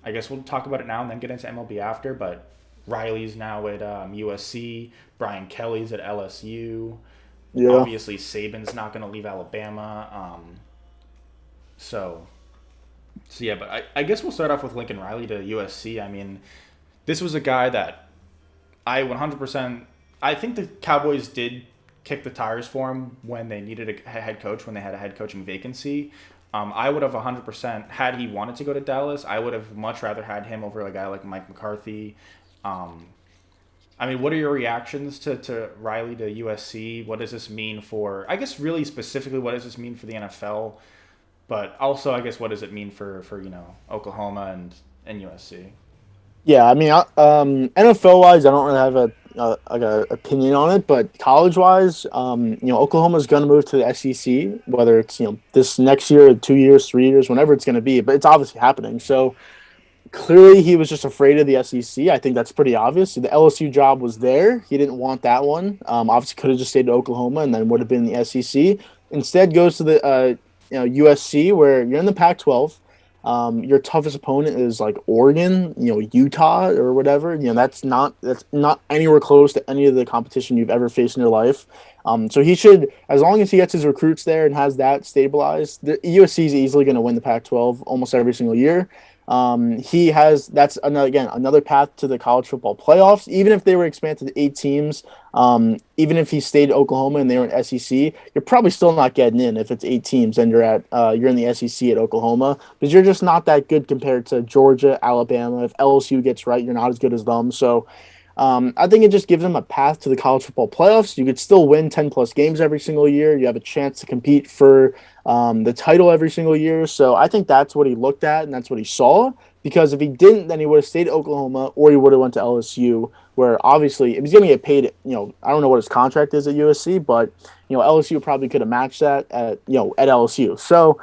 I guess we'll talk about it now and then get into MLB after. But Riley's now at USC. Brian Kelly's at LSU. Yeah. Obviously, Saban's not going to leave Alabama. So, so yeah, but I guess we'll start off with Lincoln Riley to USC. I mean, this was a guy that I 100%. I think the Cowboys did kick the tires for him when they needed a head coach, when they had a head coaching vacancy. I would have 100%, had he wanted to go to Dallas, I would have much rather had him over a guy like Mike McCarthy. Um, I mean, what are your reactions to Riley to USC? What does this mean for, I guess really specifically, what does this mean for the NFL? But also, I guess, what does it mean for Oklahoma and USC? Yeah, I mean, NFL wise, I don't really have a opinion on it, but college wise, Oklahoma's going to move to the SEC, whether it's this next year, 2 years, 3 years, whenever it's going to be, but it's obviously happening. So clearly, he was just afraid of the SEC. I think that's pretty obvious. The LSU job was there; he didn't want that one. Obviously, could have just stayed to Oklahoma and then would have been in the SEC. Instead, goes to the USC, where you're in the Pac-12. Your toughest opponent is like Oregon, Utah or whatever. That's not anywhere close to any of the competition you've ever faced in your life. So he should, as long as he gets his recruits there and has that stabilized, the USC is easily going to win the Pac-12 almost every single year. He has that's another path to the college football playoffs. Even if they were expanded to 8 teams, even if he stayed at Oklahoma and they were in SEC, you're probably still not getting in if it's 8 teams and you're in the SEC at Oklahoma because you're just not that good compared to Georgia, Alabama. If LSU gets right, you're not as good as them. So I think it just gives them a path to the college football playoffs. You could still win 10 plus games every single year. You have a chance to compete for the title every single year. So I think that's what he looked at and that's what he saw. Because if he didn't, then he would have stayed at Oklahoma or he would have went to LSU, where obviously if he's going to get paid, I don't know what his contract is at USC, but LSU probably could have matched that at LSU. So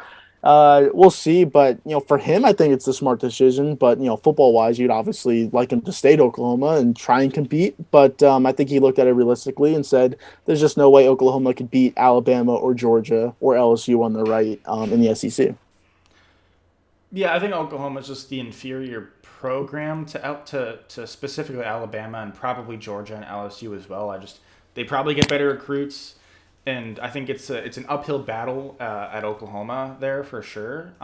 we'll see, but for him, I think it's the smart decision. But football wise, you'd obviously like him to stay at Oklahoma and try and compete. But I think he looked at it realistically and said, "There's just no way Oklahoma could beat Alabama or Georgia or LSU on the right in the SEC." Yeah, I think Oklahoma is just the inferior program to specifically Alabama and probably Georgia and LSU as well. They probably get better recruits, and I think it's an uphill battle at Oklahoma there for sure.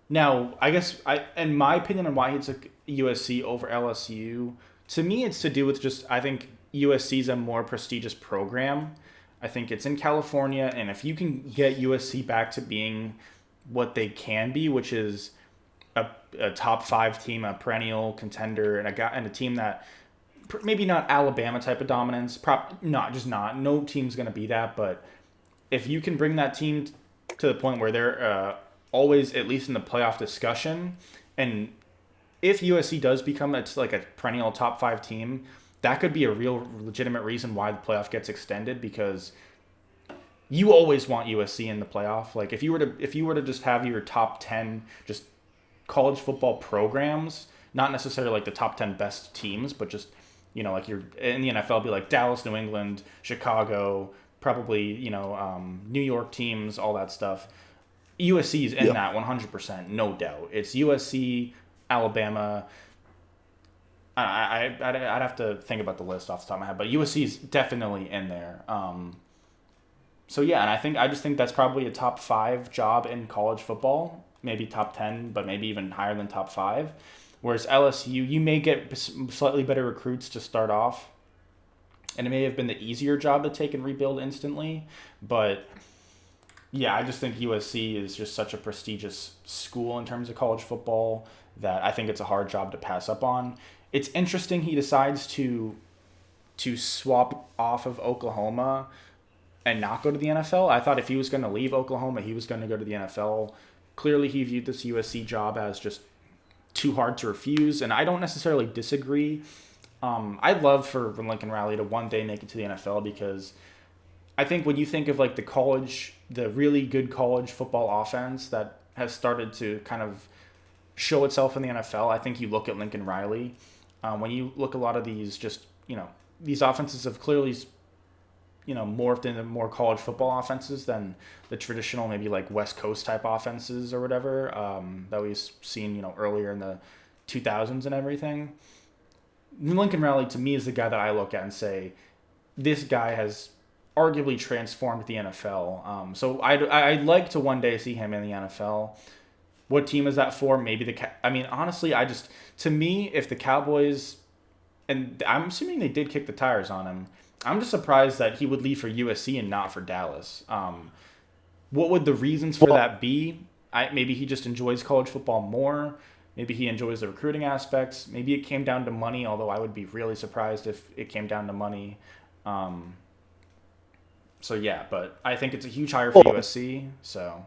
Now, I guess in my opinion on why he took USC over LSU, to me it's to do with just I think USC is a more prestigious program. I think it's in California, and if you can get USC back to being what they can be, which is a top five team, a perennial contender, and a team that maybe not Alabama type of dominance, not no team's gonna be that, but if you can bring that team to the point where they're always at least in the playoff discussion, and if USC does become like a perennial top five team, that could be a real legitimate reason why the playoff gets extended because you always want USC in the playoff. Like if you were to just have your top 10 just college football programs, not necessarily like the top 10 best teams, but just like you're in the NFL, be like Dallas, New England, Chicago, probably New York teams, all that stuff. USC is in Yeah. that 100%, no doubt. It's USC, Alabama. I'd have to think about the list off the top of my head, but USC is definitely in there. So yeah, and I just think that's probably a top 5 job in college football, maybe top 10, but maybe even higher than top 5. Whereas LSU, you may get slightly better recruits to start off, and it may have been the easier job to take and rebuild instantly. But yeah, I just think USC is just such a prestigious school in terms of college football that I think it's a hard job to pass up on. It's interesting he decides to swap off of Oklahoma and not go to the NFL. I thought if he was going to leave Oklahoma, he was going to go to the NFL. Clearly, he viewed this USC job as just too hard to refuse, and I don't necessarily disagree. I'd love for Lincoln Riley to one day make it to the NFL because I think when you think of like the really good college football offense that has started to kind of show itself in the NFL, I think you look at Lincoln Riley. When you look at a lot of these, just these offenses have clearly morphed into more college football offenses than the traditional maybe like West Coast type offenses or whatever that we've seen earlier in the 2000s and everything. Lincoln Riley to me is the guy that I look at and say this guy has arguably transformed the NFL. So I'd like to one day see him in the NFL. What team is that for? Maybe I mean, honestly, to me, if the Cowboys, and I'm assuming they did kick the tires on him, I'm just surprised that he would leave for USC and not for Dallas. What would the reasons for Well, that be? Maybe he just enjoys college football more. Maybe he enjoys the recruiting aspects. Maybe it came down to money, although I would be really surprised if it came down to money. Um, so yeah, but I think it's a huge hire for well, USC. So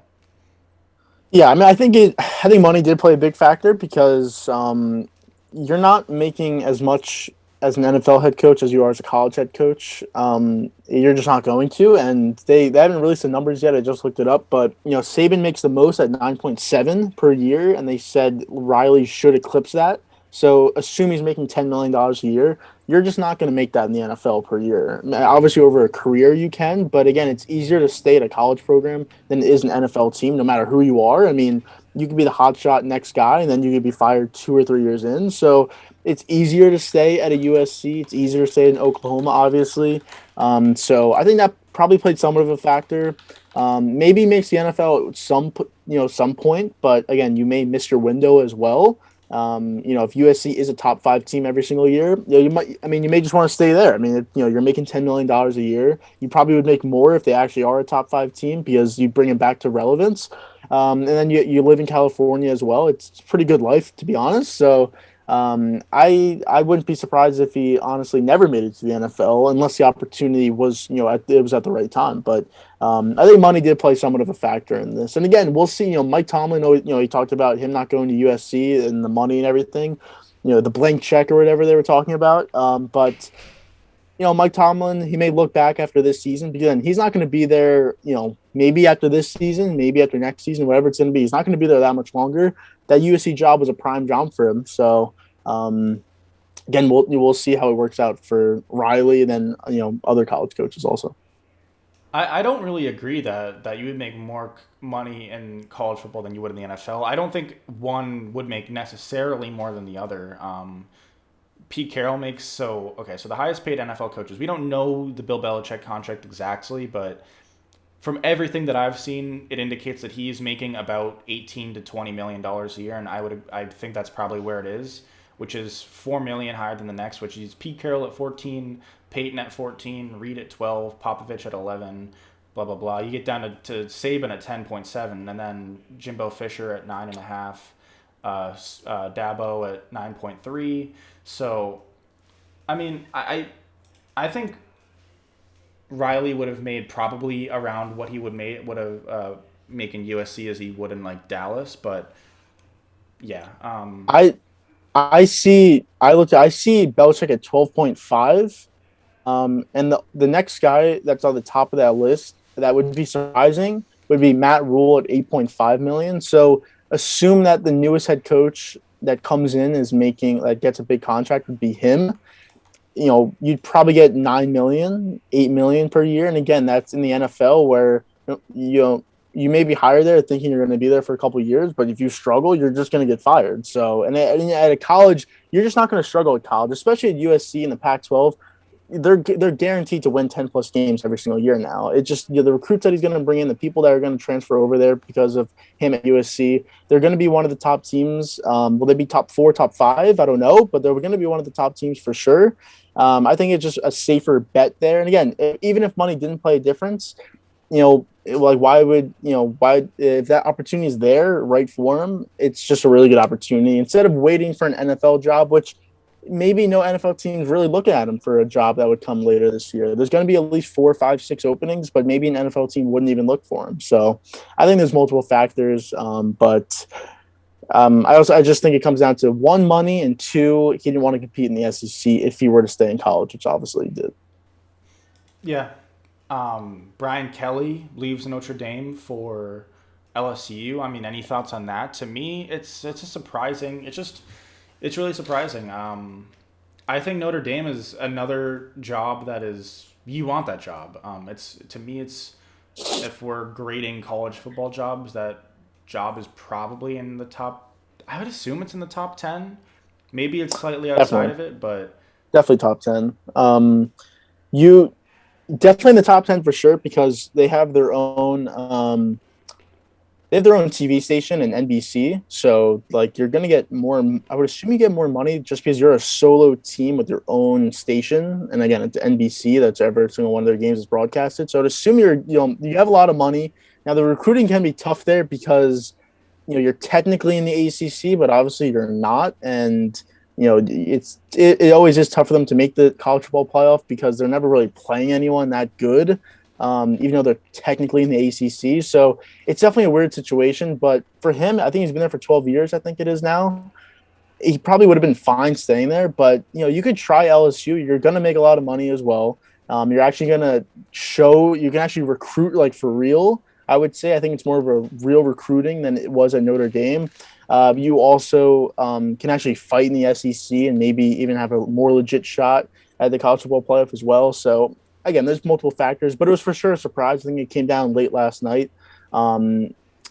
yeah, I mean, I think money did play a big factor because you're not making as much as an NFL head coach as you are as a college head coach. You're just not going to, and they haven't released the numbers yet. I just looked it up, but Saban makes the most at 9.7 per year, and they said Riley should eclipse that. So assume he's making $10 million a year. You're just not going to make that in the NFL per year. Obviously, over a career you can, but again, it's easier to stay at a college program than it is an NFL team, no matter who you are. I mean, you could be the hotshot next guy, and then you could be fired 2 or 3 years in. So it's easier to stay at a USC. It's easier to stay in Oklahoma, obviously. So I think that probably played somewhat of a factor. Maybe makes the NFL at some point, but again, you may miss your window as well. If USC is a top 5 team every single year, you might. I mean, you may just want to stay there. I mean, you're making $10 million a year. You probably would make more if they actually are a top 5 team because you bring it back to relevance. And then you live in California as well. It's a pretty good life, to be honest. So I wouldn't be surprised if he honestly never made it to the NFL unless the opportunity was it was at the right time. But I think money did play somewhat of a factor in this. And again, we'll see. Mike Tomlin, he talked about him not going to USC and the money and everything. The blank check or whatever they were talking about. But Mike Tomlin, he may look back after this season because then he's not going to be there, maybe after this season, maybe after next season, whatever it's going to be. He's not going to be there that much longer. That USC job was a prime job for him. So, again, we'll see how it works out for Riley and then, other college coaches also. I don't really agree that you would make more money in college football than you would in the NFL. I don't think one would make necessarily more than the other. Pete Carroll makes so the highest paid NFL coaches. We don't know the Bill Belichick contract exactly, but from everything that I've seen, it indicates that he's making about 18 to 20 million dollars a year, and I think that's probably where it is, which is 4 million higher than the next, which is Pete Carroll at 14, Peyton at 14, Reed at 12, Popovich at 11, blah blah blah. You get down to Saban at 10.7, and then Jimbo Fisher at 9.5, Dabo at 9.3. So, I mean, I think Riley would have made probably around what he would have make in USC as he would in like Dallas, but yeah, I I see Belichick at 12.5. And the next guy that's on the top of that list that would be surprising would be Matt Rule at 8.5 million. So assume that the newest head coach that comes in is making that gets a big contract would be him. You'd probably get 9 million, 8 million per year. And again, that's in the NFL where you may be hired there thinking you're going to be there for a couple of years, but if you struggle, you're just going to get fired. So, and at a college, you're just not going to struggle at college, especially at USC in the Pac-12. They're guaranteed to win 10 plus games every single year now. It just the recruits that he's going to bring in, the people that are going to transfer over there because of him at USC, they're going to be one of the top teams. Will they be top 4, top 5? I don't know, but they're going to be one of the top teams for sure. I think it's just a safer bet there. And again, even if money didn't play a difference, like why if that opportunity is there right for him, it's just a really good opportunity instead of waiting for an NFL job, which maybe no NFL teams really looking at him for a job that would come later this year. There's going to be at least 4, 5, 6 openings, but maybe an NFL team wouldn't even look for him. So I think there's multiple factors, but I just think it comes down to one, money, and two, he didn't want to compete in the SEC if he were to stay in college, which obviously he did. Yeah. Brian Kelly leaves Notre Dame for LSU. I mean, any thoughts on that? To me, it's a surprising. It's really surprising. I think Notre Dame is another job that is you want that job. It's to me, it's if we're grading college football jobs, that job is probably in the top. I would assume it's in the top 10. Maybe it's slightly outside of it, but definitely top 10. You definitely in the top 10 for sure because they have their own TV station and NBC. So like you're gonna get more. I would assume you get more money just because you're a solo team with your own station. And again, it's NBC. That's every single one of their games is broadcasted. So I'd assume you have a lot of money. Now the recruiting can be tough there because you're technically in the ACC, but obviously you're not. And it always is tough for them to make the college football playoff because they're never really playing anyone that good, even though they're technically in the ACC. So it's definitely a weird situation. But for him, I think he's been there for 12 years. I think it is now. He probably would have been fine staying there. But you could try LSU. You're going to make a lot of money as well. You're actually going to show you can actually recruit like for real. I would say I think it's more of a real recruiting than it was at Notre Dame. You also can actually fight in the SEC and maybe even have a more legit shot at the college football playoff as well. So again, there's multiple factors, but it was for sure a surprise. I think it came down late last night.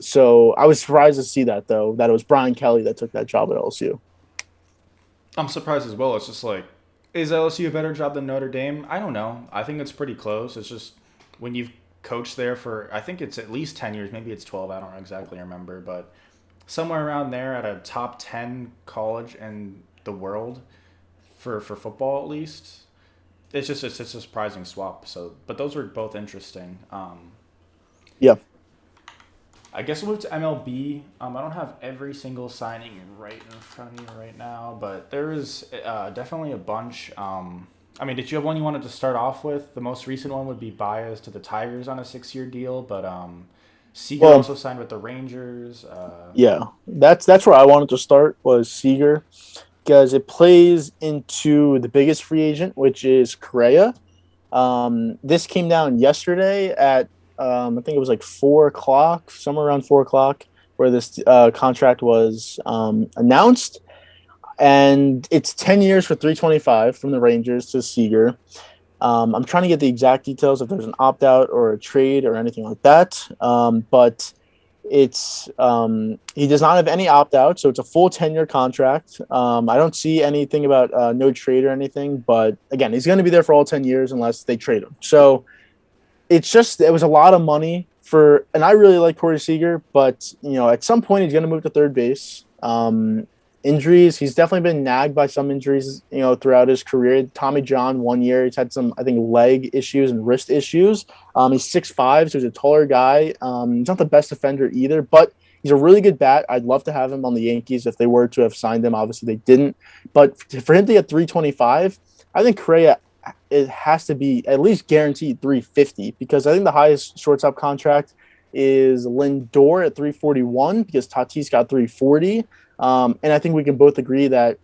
So I was surprised to see that though, that it was Brian Kelly that took that job at LSU. I'm surprised as well. It's just like, is LSU a better job than Notre Dame? I don't know. I think it's pretty close. It's just when you've coached there for, I think it's at least 10 years, maybe it's 12, I don't exactly remember, but somewhere around there at a top 10 college in the world for football at least. It's a surprising swap. So, but those were both interesting. Yeah. I guess we'll move to MLB. I don't have every single signing right in front of me right now, but there is definitely a bunch. Did you have one you wanted to start off with? The most recent one would be Baez to the Tigers on a 6-year deal, but Seager also signed with the Rangers. Yeah, that's where I wanted to start was Seager because it plays into the biggest free agent, which is Correa. This came down yesterday at I think it was like 4:00, somewhere around 4:00, where this contract was announced. And it's 10 years for $325 from the Rangers to Seager. I'm trying to get the exact details if there's an opt-out or a trade or anything like that. But it's he does not have any opt-out, so it's a full 10-year contract. I don't see anything about no trade or anything. But again, he's going to be there for all 10 years unless they trade him. So it was a lot of money and I really like Corey Seager, but at some point he's going to move to third base. Injuries, he's definitely been nagged by some injuries, throughout his career. Tommy John 1 year, he's had some, I think, leg issues and wrist issues. He's 6'5", so he's a taller guy. He's not the best defender either, but he's a really good bat. I'd love to have him on the Yankees if they were to have signed him. Obviously, they didn't. But for him to get $325, I think Correa, it has to be at least guaranteed $350 because I think the highest shortstop contract is Lindor at $341 because Tatis got $340. And I think we can both agree that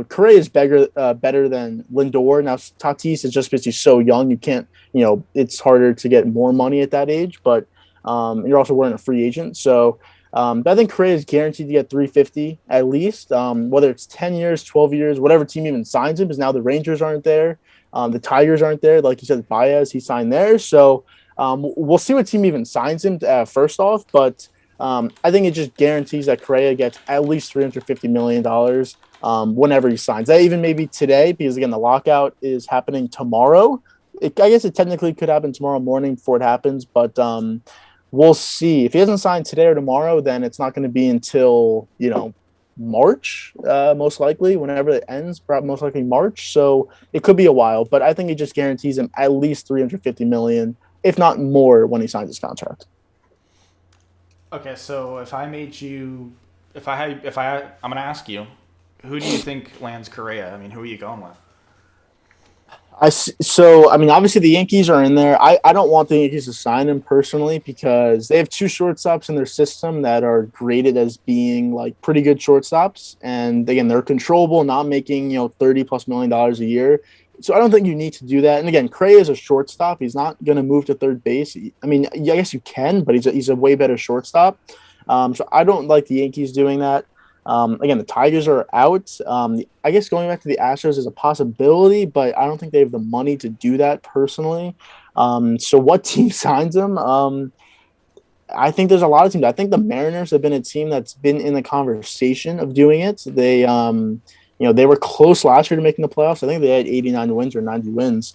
Correa is better than Lindor. Now Tatis is just because he's so young, you can't, it's harder to get more money at that age. But you're also wearing a free agent, so but I think Correa is guaranteed to get 350 at least. Whether it's 10 years, 12 years, whatever team even signs him, because now the Rangers aren't there, the Tigers aren't there. Like you said, Baez he signed there, so we'll see what team even signs him first off, but. I think it just guarantees that Correa gets at least $350 million whenever he signs. That even maybe today, because again, the lockout is happening tomorrow. I guess it technically could happen tomorrow morning before it happens, but we'll see. If he doesn't sign today or tomorrow, then it's not going to be until March, most likely, whenever it ends, probably most likely March. So it could be a while, but I think it just guarantees him at least 350 million, if not more, when he signs his contract. Okay, so if I made you, I'm gonna ask you, who do you think lands Correa? I mean, who are you going with? I mean, obviously the Yankees are in there. I don't want the Yankees to sign him personally because they have two shortstops in their system that are graded as being like pretty good shortstops, and again, they're controllable, not making $30+ million a year. So I don't think you need to do that. And again, Cray is a shortstop. He's not going to move to third base. I mean, yeah, I guess you can, but he's a way better shortstop. So I don't like the Yankees doing that. Again, the Tigers are out. I guess going back to the Astros is a possibility, but I don't think they have the money to do that personally. So what team signs him? I think there's a lot of teams. I think the Mariners have been a team that's been in the conversation of doing it. They were close last year to making the playoffs. I think they had 89 wins or 90 wins.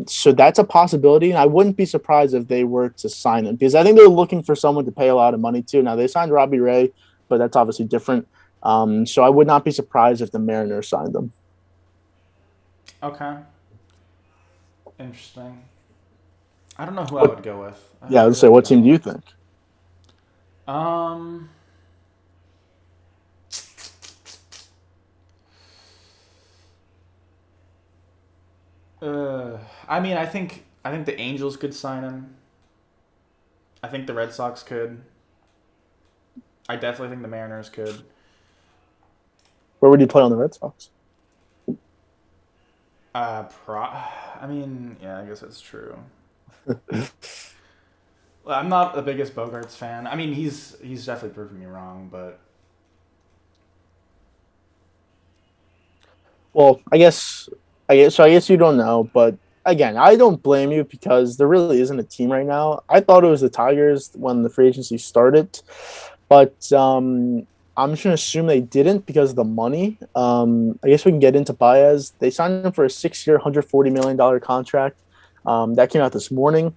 So that's a possibility, and I wouldn't be surprised if they were to sign him because I think they're looking for someone to pay a lot of money to. Now they signed Robbie Ray, but that's obviously different. So I would not be surprised if the Mariners signed them. Okay, interesting. I don't know who I What? would go with. Yeah, I let's say, really what team do don't. you think? Um, I mean, I think the Angels could sign him. I think the Red Sox could. I definitely think the Mariners could. Where would you play on the Red Sox? I mean, yeah, I guess that's true. Well, I'm not the biggest Bogarts fan. I mean, he's definitely proven me wrong, but Well, I guess you don't know, but again, I don't blame you because there really isn't a team right now. I thought it was the Tigers when the free agency started, but I'm just gonna assume they didn't because of the money. I guess we can get into Baez. They signed him for a 6-year, $140 million contract. That came out this morning.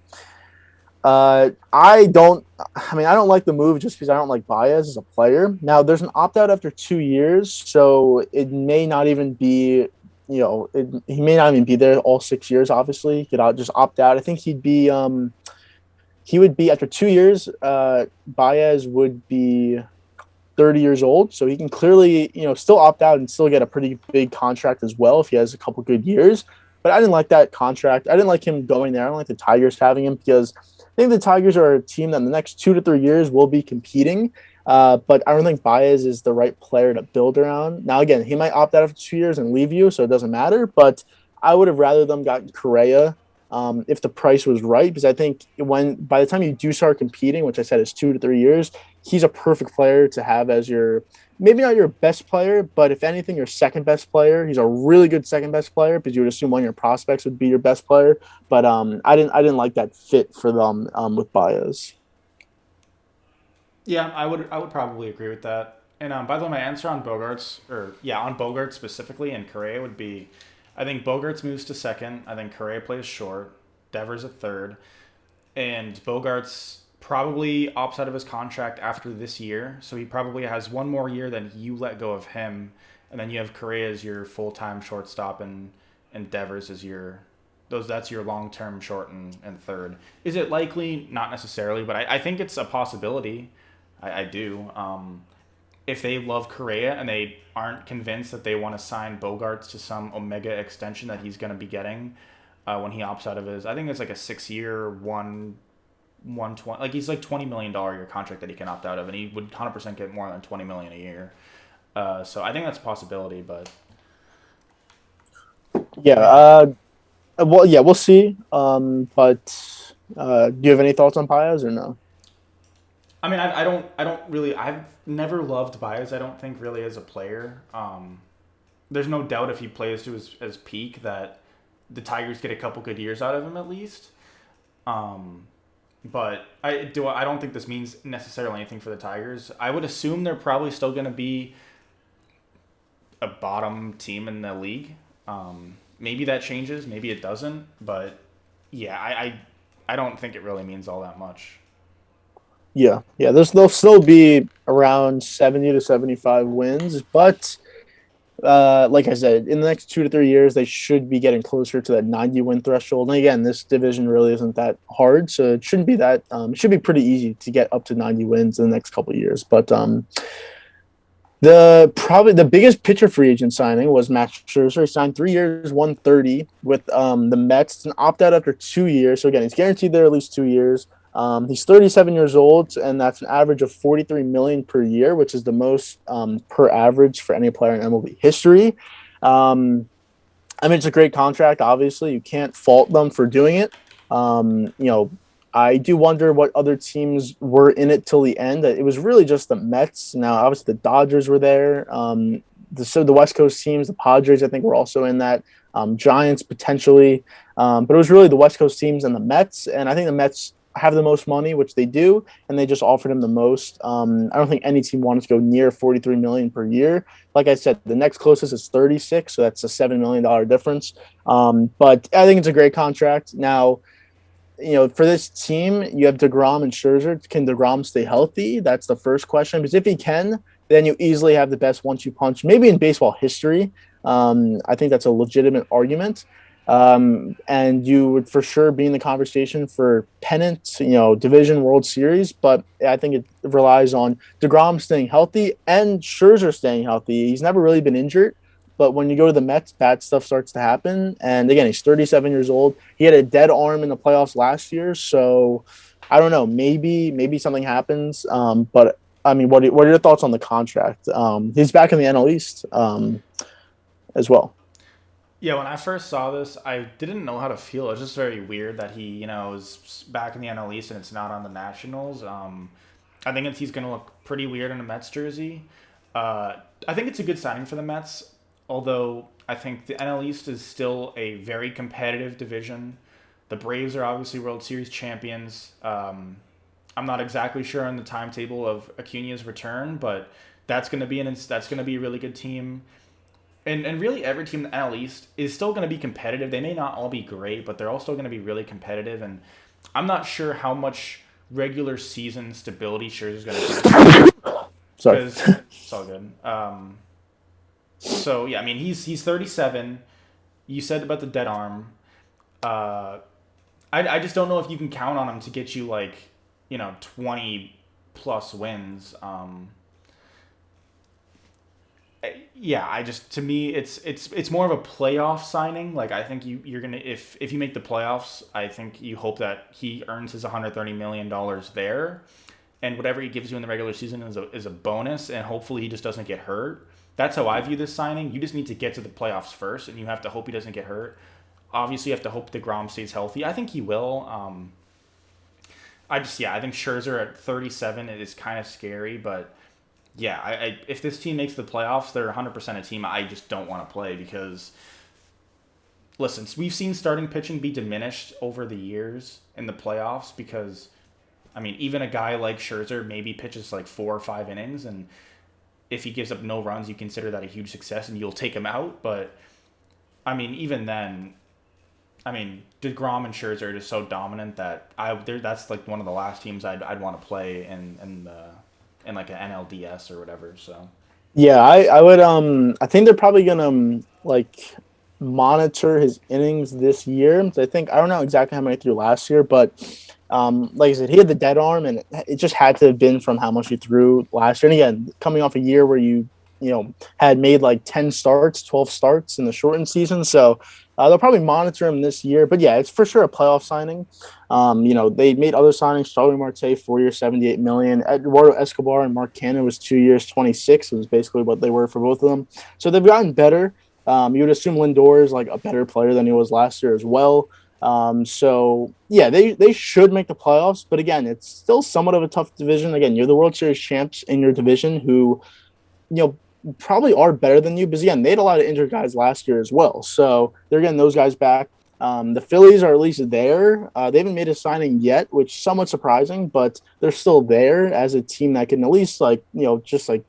I don't. I mean, I don't like the move just because I don't like Baez as a player. Now, there's an opt out after 2 years, so it may not even be. He may not even be there all 6 years. Obviously, he could just opt out. I think he'd be. He would be after 2 years. Baez would be 30 years old, so he can clearly, still opt out and still get a pretty big contract as well if he has a couple good years. But I didn't like that contract. I didn't like him going there. I don't like the Tigers having him because I think the Tigers are a team that in the next 2 to 3 years will be competing. But I don't think Baez is the right player to build around. Now, again, he might opt out after 2 years and leave you, so it doesn't matter. But I would have rather them gotten Correa if the price was right, because I think when by the time you do start competing, which I said is 2 to 3 years, he's a perfect player to have as your maybe not your best player, but if anything, your second best player. He's a really good second best player because you would assume one of your prospects would be your best player. But I didn't like that fit for them with Baez. yeah, I would probably agree with that. And by the way, my answer on Bogarts, or yeah, on Bogarts specifically and Correa would be, I think Bogarts moves to second. I think Correa plays short. Devers at third, and Bogarts probably opts out of his contract after this year, so he probably has one more year. Then you let go of him, and then you have Correa as your full time shortstop, and Devers as your that's your long term short and third. Is it likely? Not necessarily, but I think it's a possibility. I do. If they love Correa and they aren't convinced that they want to sign Bogarts to some Omega extension that he's going to be getting when he opts out of his, I think it's like a 6 year 120, like he's like $20 million year contract that he can opt out of, and he would 100% get more than $20 million a year. So I think that's a possibility, but Yeah. yeah. Well, yeah, we'll see. But do you have any thoughts on Paez or no? I mean, I don't really. I've never loved Baez. I don't think really as a player. There's no doubt if he plays to his peak that the Tigers get a couple good years out of him at least. Um, but I don't think this means necessarily anything for the Tigers. I would assume they're probably still going to be a bottom team in the league. Maybe that changes, maybe it doesn't, but yeah, I don't think it really means all that much. Yeah, yeah. They'll still be around 70 to 75 wins, but like I said, in the next 2 to 3 years, they should be getting closer to that 90 win threshold. And again, this division really isn't that hard, so it shouldn't be that. It should be pretty easy to get up to 90 wins in the next couple of years. But probably the biggest pitcher free agent signing was Max Scherzer. He signed 3 years, 130 with the Mets. It's an opt out after 2 years. So again, he's guaranteed there at least 2 years. He's 37 years old, and that's an average of 43 million per year, which is the most per average for any player in MLB history. I mean, it's a great contract. Obviously, you can't fault them for doing it. You know, I do wonder what other teams were in it till the end. It was really just the Mets. Now, obviously, the Dodgers were there. The West Coast teams, the Padres, I think, were also in that. Giants potentially, but it was really the West Coast teams and the Mets. And I think the Mets have the most money, which they do, and they just offered him the most. I don't think any team wanted to go near 43 million per year. Like I said, the next closest is 36, so that's a $7 million difference. But I think it's a great contract. Now, for this team, you have DeGrom and Scherzer. Can DeGrom stay healthy? That's the first question. Because if he can, then you easily have the best one-two punch, maybe in baseball history. I think that's a legitimate argument. And you would for sure be in the conversation for pennant, division, World Series. But I think it relies on DeGrom staying healthy and Scherzer staying healthy. He's never really been injured. But when you go to the Mets, bad stuff starts to happen. And again, he's 37 years old. He had a dead arm in the playoffs last year. So I don't know. Maybe something happens. But I mean, what are your thoughts on the contract? He's back in the NL East as well. Yeah, when I first saw this, I didn't know how to feel. It was just very weird that he is back in the NL East and it's not on the Nationals. I think he's going to look pretty weird in a Mets jersey. I think it's a good signing for the Mets, although I think the NL East is still a very competitive division. The Braves are obviously World Series champions. I'm not exactly sure on the timetable of Acuna's return, but that's going to be a really good team. And really every team in the NL East is still going to be competitive. They may not all be great, but they're all still going to be really competitive. And I'm not sure how much regular season stability Scherzer's going to give. Sorry. Because it's all good. So yeah, I mean he's 37. You said about the dead arm. I just don't know if you can count on him to get you 20 plus wins. Yeah, to me it's more of a playoff signing. Like I think you're gonna if you make the playoffs, I think you hope that he earns his $130 million there, and whatever he gives you in the regular season is a bonus, and hopefully he just doesn't get hurt. That's how I view this signing. You just need to get to the playoffs first, and you have to hope he doesn't get hurt. Obviously, you have to hope DeGrom stays healthy. I think he will. I think Scherzer at 37 is kind of scary, but yeah, if this team makes the playoffs, they're 100% a team I just don't want to play because, listen, we've seen starting pitching be diminished over the years in the playoffs because, I mean, even a guy like Scherzer maybe pitches 4 or 5 innings, and if he gives up no runs, you consider that a huge success and you'll take him out. But, I mean, even then, DeGrom and Scherzer are just so dominant that that's one of the last teams I'd want to play in an NLDS or whatever. So Yeah, I would I think they're probably gonna monitor his innings this year. So I don't know exactly how many he threw last year, but like I said, he had the dead arm, and it just had to have been from how much he threw last year. And again, coming off a year where you had made 10 starts, 12 starts in the shortened season, so They'll probably monitor him this year, but yeah, it's for sure a playoff signing. They made other signings. Charlie Marte, 4 years, 78 million. Eduardo Escobar and Mark Cannon was 2 years, 26. Was basically what they were for both of them. So they've gotten better. You would assume Lindor is like a better player than he was last year as well. So yeah, they should make the playoffs, but again, it's still somewhat of a tough division. Again, you're the World Series champs in your division who, you know, probably are better than you. But again, they had a lot of injured guys last year as well. So they're getting those guys back. The Phillies are at least there. They haven't made a signing yet, which is somewhat surprising, but they're still there as a team that can at least just like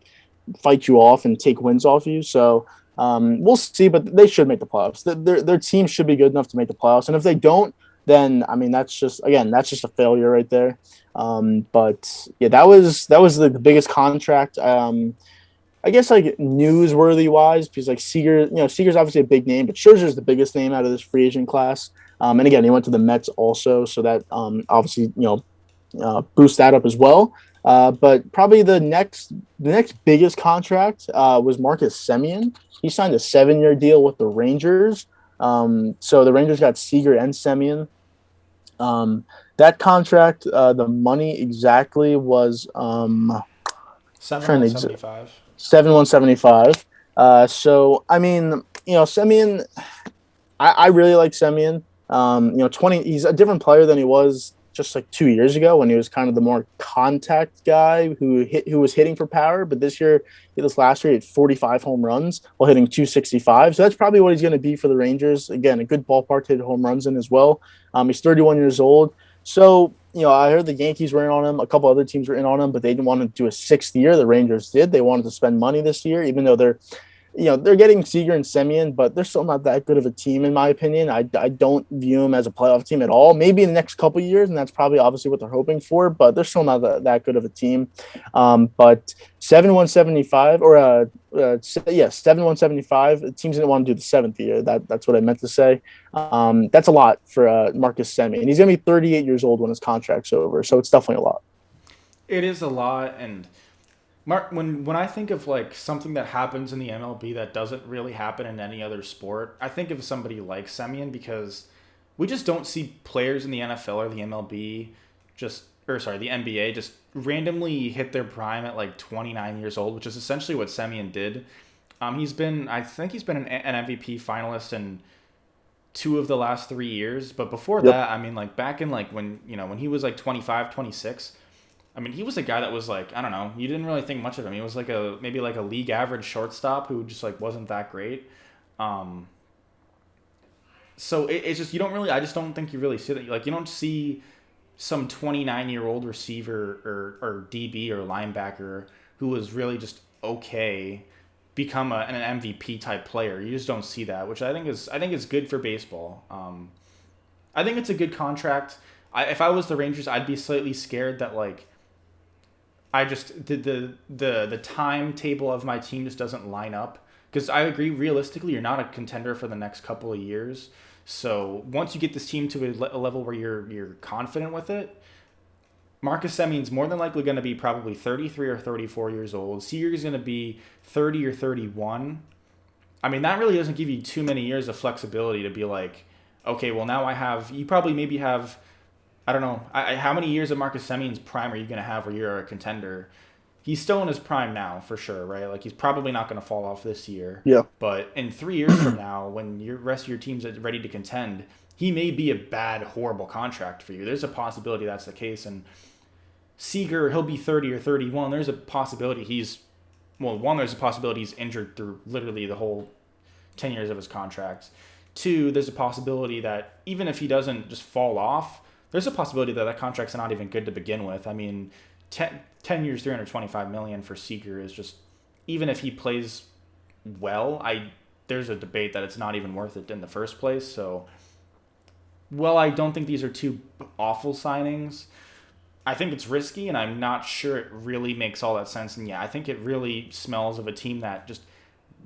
fight you off and take wins off you. So we'll see, but they should make the playoffs. Their team should be good enough to make the playoffs. And if they don't, then I mean that's just a failure right there. But yeah, that was the biggest contract. I guess like newsworthy wise, because like Seager's obviously a big name, but Scherzer's the biggest name out of this free agent class. And again, he went to the Mets also, so that obviously boost that up as well. But probably the next biggest contract was Marcus Semien. He signed a 7-year deal with the Rangers. So the Rangers got Seager and Semien. That contract, the money exactly was Seven trying one to seventy five. 7,175. So I mean, Semien, I really like Semien. 20. He's a different player than he was just like 2 years ago when he was kind of the more contact guy who was hitting for power. But this last year, he had 45 home runs while hitting 265. So that's probably what he's going to be for the Rangers. Again, a good ballpark to hit home runs in as well. He's 31 years old. So, I heard the Yankees were in on him. A couple other teams were in on him, but they didn't want to do a 6th year. The Rangers did. They wanted to spend money this year, even though they're getting Seager and Semien, but they're still not that good of a team, in my opinion. I don't view them as a playoff team at all. Maybe in the next couple of years, and that's probably obviously what they're hoping for, but they're still not that good of a team. But 7,175 or 7,175. The teams didn't want to do the 7th year. That's what I meant to say. That's a lot for Marcus Semien. He's going to be 38 years old when his contract's over, so it's definitely a lot. It is a lot, and Mark, when I think of like something that happens in the MLB that doesn't really happen in any other sport, I think of somebody like Semien because we just don't see players in the NFL or the MLB the NBA just randomly hit their prime at like 29 years old, which is essentially what Semien did. I think he's been an MVP finalist in 2 of the last 3 years, but before Yep. that, I mean, like back in like when he was like 25, 26. I mean, he was a guy that was like, I don't know, you didn't really think much of him. He was like maybe like a league average shortstop who just like wasn't that great. Um, so it's just I just don't think you really see that. Like you don't see some 29-year-old receiver or DB or linebacker who was really just okay become an MVP type player. You just don't see that, which I think is good for baseball. I think it's a good contract. If I was the Rangers, I'd be slightly scared that like I just the timetable of my team just doesn't line up because I agree realistically you're not a contender for the next couple of years. So once you get this team to a level where you're confident with it, Marcus Semien's more than likely going to be probably 33 or 34 years old. Seager's going to be 30 or 31. I mean, that really doesn't give you too many years of flexibility to be like, okay, well now you probably maybe have I don't know. How many years of Marcus Semien's prime are you going to have where you're a contender? He's still in his prime now, for sure, right? Like, he's probably not going to fall off this year. Yeah. But in 3 years from now, when your rest of your team's ready to contend, he may be a bad, horrible contract for you. There's a possibility that's the case. And Seager, he'll be 30 or 31. There's a possibility there's a possibility he's injured through literally the whole 10 years of his contract. 2, there's a possibility that even if he doesn't just fall off, there's a possibility that contract's not even good to begin with. I mean, 10 years, $325 million for Seager is just, even if he plays well, there's a debate that it's not even worth it in the first place. So, I don't think these are two awful signings. I think it's risky, and I'm not sure it really makes all that sense. And yeah, I think it really smells of a team that just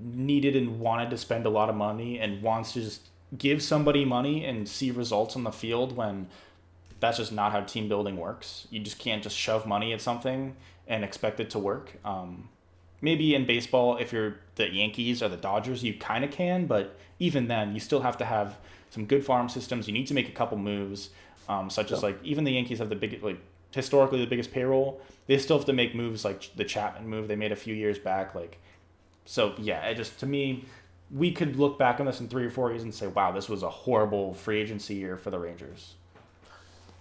needed and wanted to spend a lot of money and wants to just give somebody money and see results on the field when that's just not how team building works. You just can't just shove money at something and expect it to work. maybe in baseball, if you're the Yankees or the Dodgers, you kind of can, but even then, you still have to have some good farm systems. You need to make a couple moves, such as Yeah. like even the Yankees have the big like historically the biggest payroll. They still have to make moves like the Chapman move they made a few years back. Like so, yeah. It just to me, we could look back on this in 3 or 4 years and say, wow, this was a horrible free agency year for the Rangers.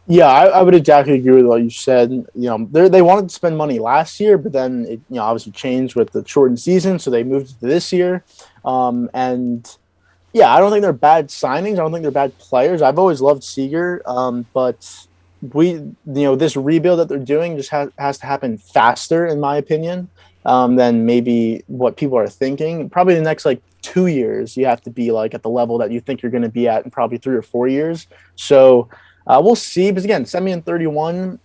Yeah, I would exactly agree with what you said. They wanted to spend money last year, but then it obviously changed with the shortened season, so they moved to this year. And yeah, I don't think they're bad signings. I don't think they're bad players. I've always loved Seager, but this rebuild that they're doing just has to happen faster, in my opinion, than maybe what people are thinking. Probably the next like 2 years, you have to be like at the level that you think you're going to be at in probably 3 or 4 years. So we'll see. But again, Semien 31.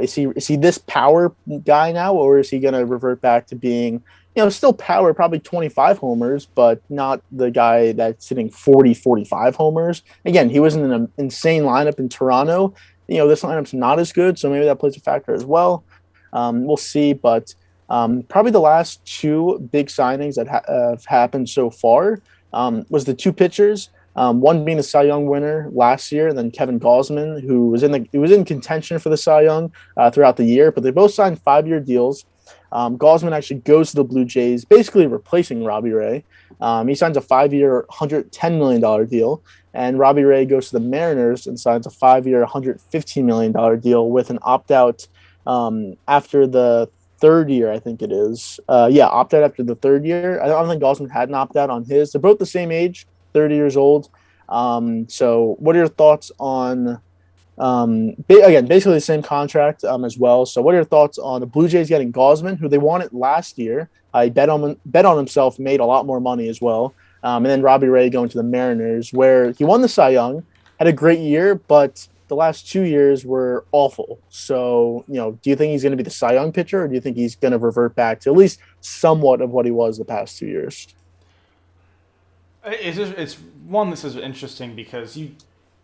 Is he this power guy now, or is he going to revert back to being still power, probably 25 homers, but not the guy that's hitting 40, 45 homers. Again, he was in an insane lineup in Toronto. This lineup's not as good, so maybe that plays a factor as well. We'll see, but probably the last two big signings that have happened so far was the two pitchers. One being the Cy Young winner last year, and then Kevin Gausman, who was in contention for the Cy Young throughout the year, but they both signed 5-year deals. Gausman actually goes to the Blue Jays, basically replacing Robbie Ray. He signs a 5-year, $110 million deal, and Robbie Ray goes to the Mariners and signs a 5-year, $115 million deal with an opt-out after the third year, I think it is. Opt-out after the third year. I don't think Gausman had an opt-out on his. They're both the same age, 30 years old. So what are your thoughts on again, basically the same contract as well. So, what are your thoughts on the Blue Jays getting Gausman, who they wanted last year? I bet on himself, made a lot more money as well. And then Robbie Ray going to the Mariners, where he won the Cy Young, had a great year, but the last 2 years were awful. So, do you think he's going to be the Cy Young pitcher, or do you think he's going to revert back to at least somewhat of what he was the past 2 years? It's one. This is interesting because you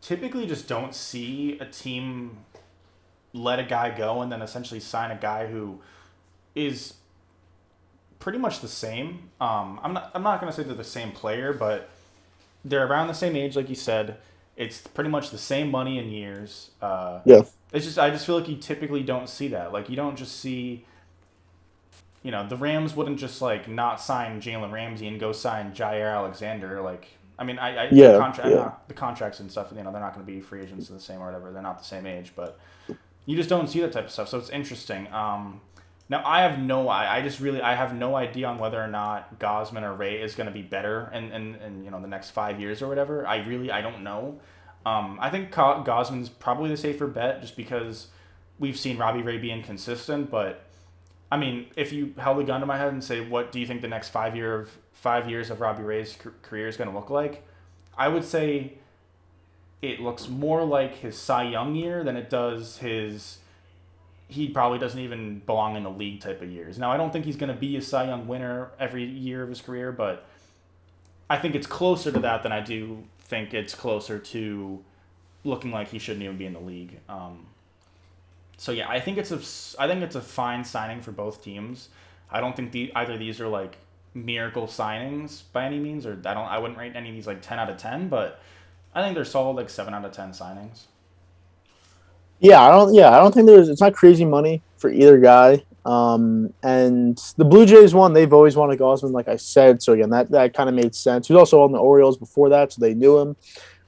typically just don't see a team let a guy go and then essentially sign a guy who is pretty much the same. I'm not gonna say they're the same player, but they're around the same age, like you said. It's pretty much the same money in years. Yeah. It's just I just feel like you typically don't see that. Like you don't just see. The Rams wouldn't just like not sign Jalen Ramsey and go sign Jair Alexander. Like I mean, Yeah. Yeah. the contracts and stuff. They're not going to be free agents the same or whatever. They're not the same age, but you just don't see that type of stuff. So it's interesting. Now I have no idea on whether or not Gosman or Ray is going to be better in the next 5 years or whatever. I don't know. I think Gosman's probably the safer bet just because we've seen Robbie Ray be inconsistent. But I mean, if you held a gun to my head and say, what do you think the next 5 years of Robbie Ray's career is going to look like? I would say it looks more like his Cy Young year than it does his. He probably doesn't even belong in the league type of years. Now, I don't think he's going to be a Cy Young winner every year of his career, but I think it's closer to that than I do think it's closer to looking like he shouldn't even be in the league. So yeah, I think it's a fine signing for both teams. I don't think either of these are like miracle signings by any means, or I wouldn't rate any of these like 10 out of 10, but I think they're solid like 7 out of 10 signings. I don't think it's not crazy money for either guy. And the Blue Jays one, they've always wanted Gausman, like I said. So again, that kind of made sense. He was also on the Orioles before that, so they knew him.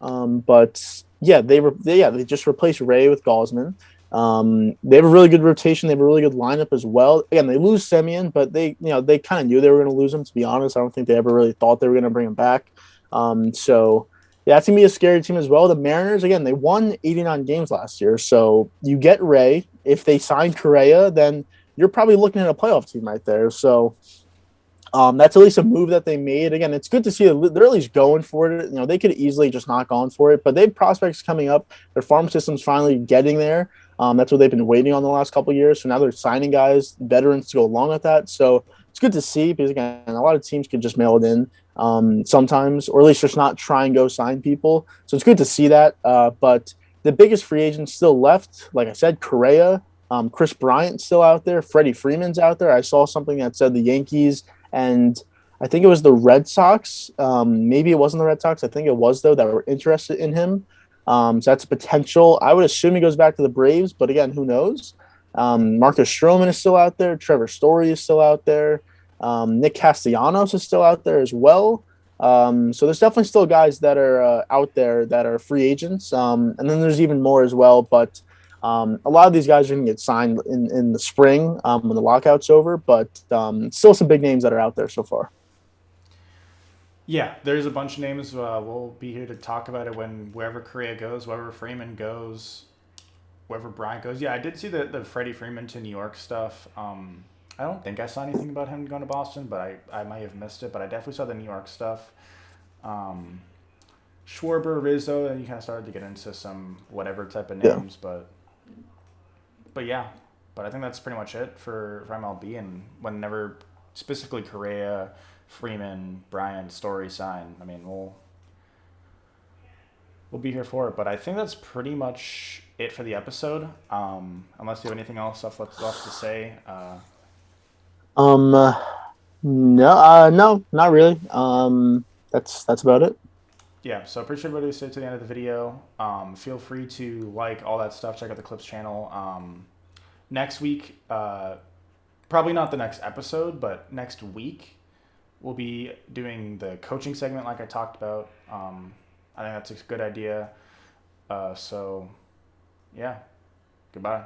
But yeah, they just replaced Ray with Gausman. They have a really good rotation. They have a really good lineup as well. Again, they lose Semien, but they kind of knew they were going to lose him. To be honest, I don't think they ever really thought they were going to bring him back. So yeah, that's gonna be a scary team as well. The Mariners, again, they won 89 games last year. So you get Ray. If they sign Correa, then you're probably looking at a playoff team right there. So that's at least a move that they made. Again, it's good to see they're at least going for it. They could easily just not gone for it, but they have prospects coming up. Their farm system's finally getting there. That's what they've been waiting on the last couple of years. So now they're signing guys, veterans to go along with that. So it's good to see because, again, a lot of teams can just mail it in sometimes, or at least just not try and go sign people. So it's good to see that. But the biggest free agent still left, like I said, Correa. Chris Bryant's still out there. Freddie Freeman's out there. I saw something that said the Yankees and I think it was the Red Sox. Maybe it wasn't the Red Sox. I think it was though that were interested in him. So that's a potential. I would assume he goes back to the Braves, but again, who knows? Marcus Stroman is still out there. Trevor Story is still out there. Nick Castellanos is still out there as well. So there's definitely still guys that are out there that are free agents. And then there's even more as well. But a lot of these guys are going to get signed in the spring when the lockout's over. But still some big names that are out there so far. Yeah, there's a bunch of names. We'll be here to talk about it when wherever Correa goes, wherever Freeman goes, wherever Bryant goes. Yeah, I did see the Freddie Freeman to New York stuff. I don't think I saw anything about him going to Boston, but I might have missed it. But I definitely saw the New York stuff. Um, Schwarber, Rizzo, and you kind of started to get into some whatever type of Yeah. names, but yeah, but I think that's pretty much it for MLB. And whenever specifically Correa, Freeman, Bryant, Story sign, I mean we'll be here for it. But I think that's pretty much it for the episode. Unless you have anything else left to say. Um, no, no, not really. That's about it. Yeah, so appreciate everybody who stayed to the end of the video. Feel free to like all that stuff. Check out the Clips channel. Next week, probably not the next episode, but next week, we'll be doing the coaching segment like I talked about. I think that's a good idea. So, yeah, goodbye.